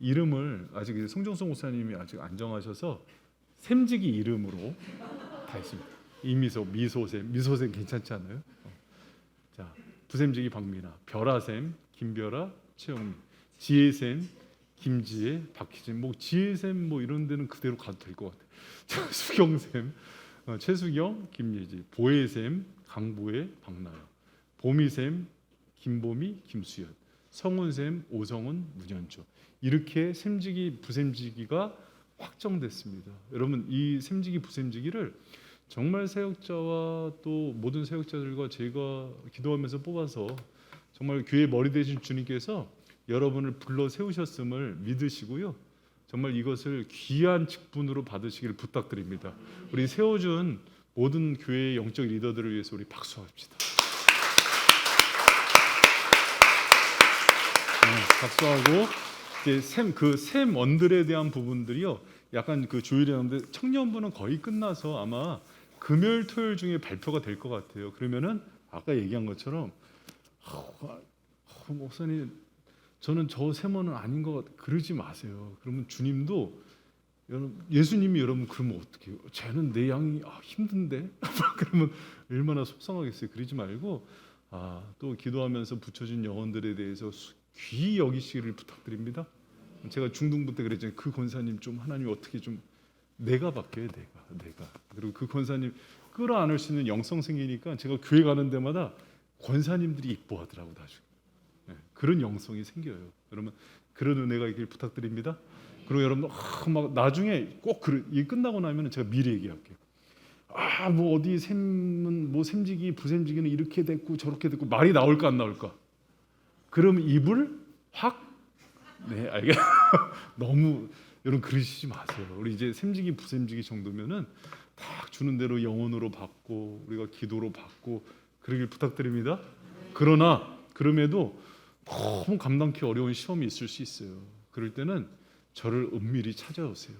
이름을 아직 성정성 목사님이 아직 안 정하셔서 샘지기 이름으로 다 있습니다. 이미소, 미소샘, 미소샘 괜찮지 않아요? 자, 부샘지기 박미나, 별아샘 김별아, 최영미, 지혜샘 김지혜, 박희진. 뭐 지혜샘 뭐 이런 데는 그대로 가도 될 것 같아요. 자, 수경샘 최수경, 김예지, 보혜샘 강보혜, 박나영, 보미샘 김보미, 김수연, 성훈샘 오성훈, 문현주. 이렇게 샘지기 부샘지기가 확정됐습니다. 여러분 이 샘지기 부샘지기를 정말 사역자와 또 모든 사역자들과 제가 기도하면서 뽑아서 정말 교회 머리 되신 주님께서 여러분을 불러 세우셨음을 믿으시고요. 정말 이것을 귀한 직분으로 받으시길 부탁드립니다. 우리 세워준 모든 교회의 영적 리더들을 위해서 우리 박수합시다. 박수하고 이제 샘 언들에 대한 부분들이요. 약간 그 조율이었는데 청년부는 거의 끝나서 아마 금요일 토요일 중에 발표가 될 것 같아요. 그러면은 아까 얘기한 것처럼 목사님 저는 저 세모는 아닌 것 같. 그러지 마세요. 그러면 주님도 예수님이 여러분 그러면 어떻게 해요? 쟤는 내 양이 힘든데 그러면 얼마나 속상하겠어요. 그러지 말고 또 기도하면서 붙여진 영혼들에 대해서 귀히 여기시기를 부탁드립니다. 제가 중등부 때 그랬잖아요. 그 권사님 좀 하나님 어떻게 좀 내가 바뀌어요. 내가 그리고 그 권사님 끌어안을 수 있는 영성 생기니까 제가 교회 가는 데마다 권사님들이 이뻐하더라고 나중에. 그런 영성이 생겨요. 여러분 그런 은혜가 있길 부탁드립니다. 그리고 여러분 막 나중에 꼭 이 끝나고 나면 제가 미리 얘기할게요. 뭐 어디 샘은 뭐 샘지기 부샘지기는 이렇게 됐고 저렇게 됐고 말이 나올까 안 나올까? 그럼 입을 확 알겠. 너무 여러분 그러시지 마세요. 우리 이제 샘지기 부샘지기 정도면은 딱 주는 대로 영혼으로 받고 우리가 기도로 받고 그러길 부탁드립니다. 그러나 그럼에도 너무 감당하기 어려운 시험이 있을 수 있어요. 그럴 때는 저를 은밀히 찾아오세요.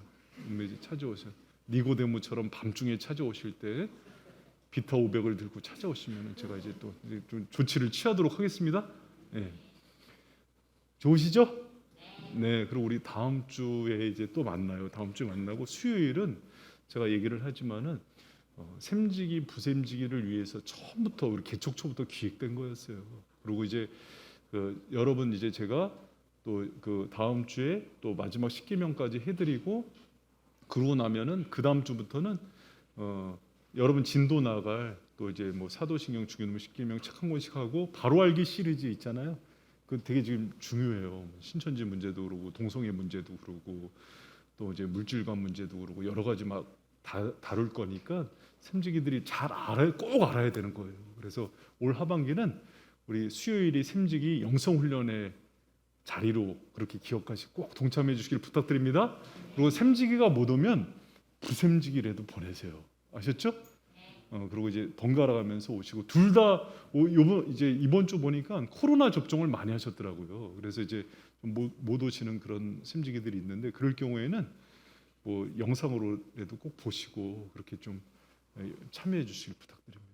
니고데모처럼 밤중에 찾아오실 때 비타 500을 들고 찾아오시면 제가 이제 또 좀 조치를 취하도록 하겠습니다. 좋으시죠? 네. 그리고 우리 다음 주에 이제 또 만나요. 다음 주에 만나고 수요일은 제가 얘기를 하지만은 샘지기 부샘지기를 위해서 처음부터 우리 개척초부터 기획된 거였어요. 그리고 이제 여러분 이제 제가 또 그 다음 주에 또 마지막 10계명까지 해드리고 그러고 나면은 그 다음 주부터는 여러분 진도 나갈 또 이제 뭐 사도신경 중요한 10계명 책 한 권씩 하고 바로 알기 시리즈 있잖아요. 그 되게 지금 중요해요. 신천지 문제도 그러고 동성애 문제도 그러고 또 이제 물질관 문제도 그러고 여러 가지 막 다룰 거니까 샘지기들이 꼭 알아야 되는 거예요. 그래서 올 하반기는 우리 수요일이 샘지기 영성 훈련의 자리로 그렇게 기억하시고 꼭 동참해 주시길 부탁드립니다. 그리고 샘지기가 못 오면 부샘지기라도 보내세요. 아셨죠? 그리고 이제 번갈아 가면서 오시고 둘 다 이번 주 보니까 코로나 접종을 많이 하셨더라고요. 그래서 이제 못 오시는 그런 샘지기들이 있는데 그럴 경우에는 뭐 영상으로라도 꼭 보시고 그렇게 좀 참여해 주시길 부탁드립니다.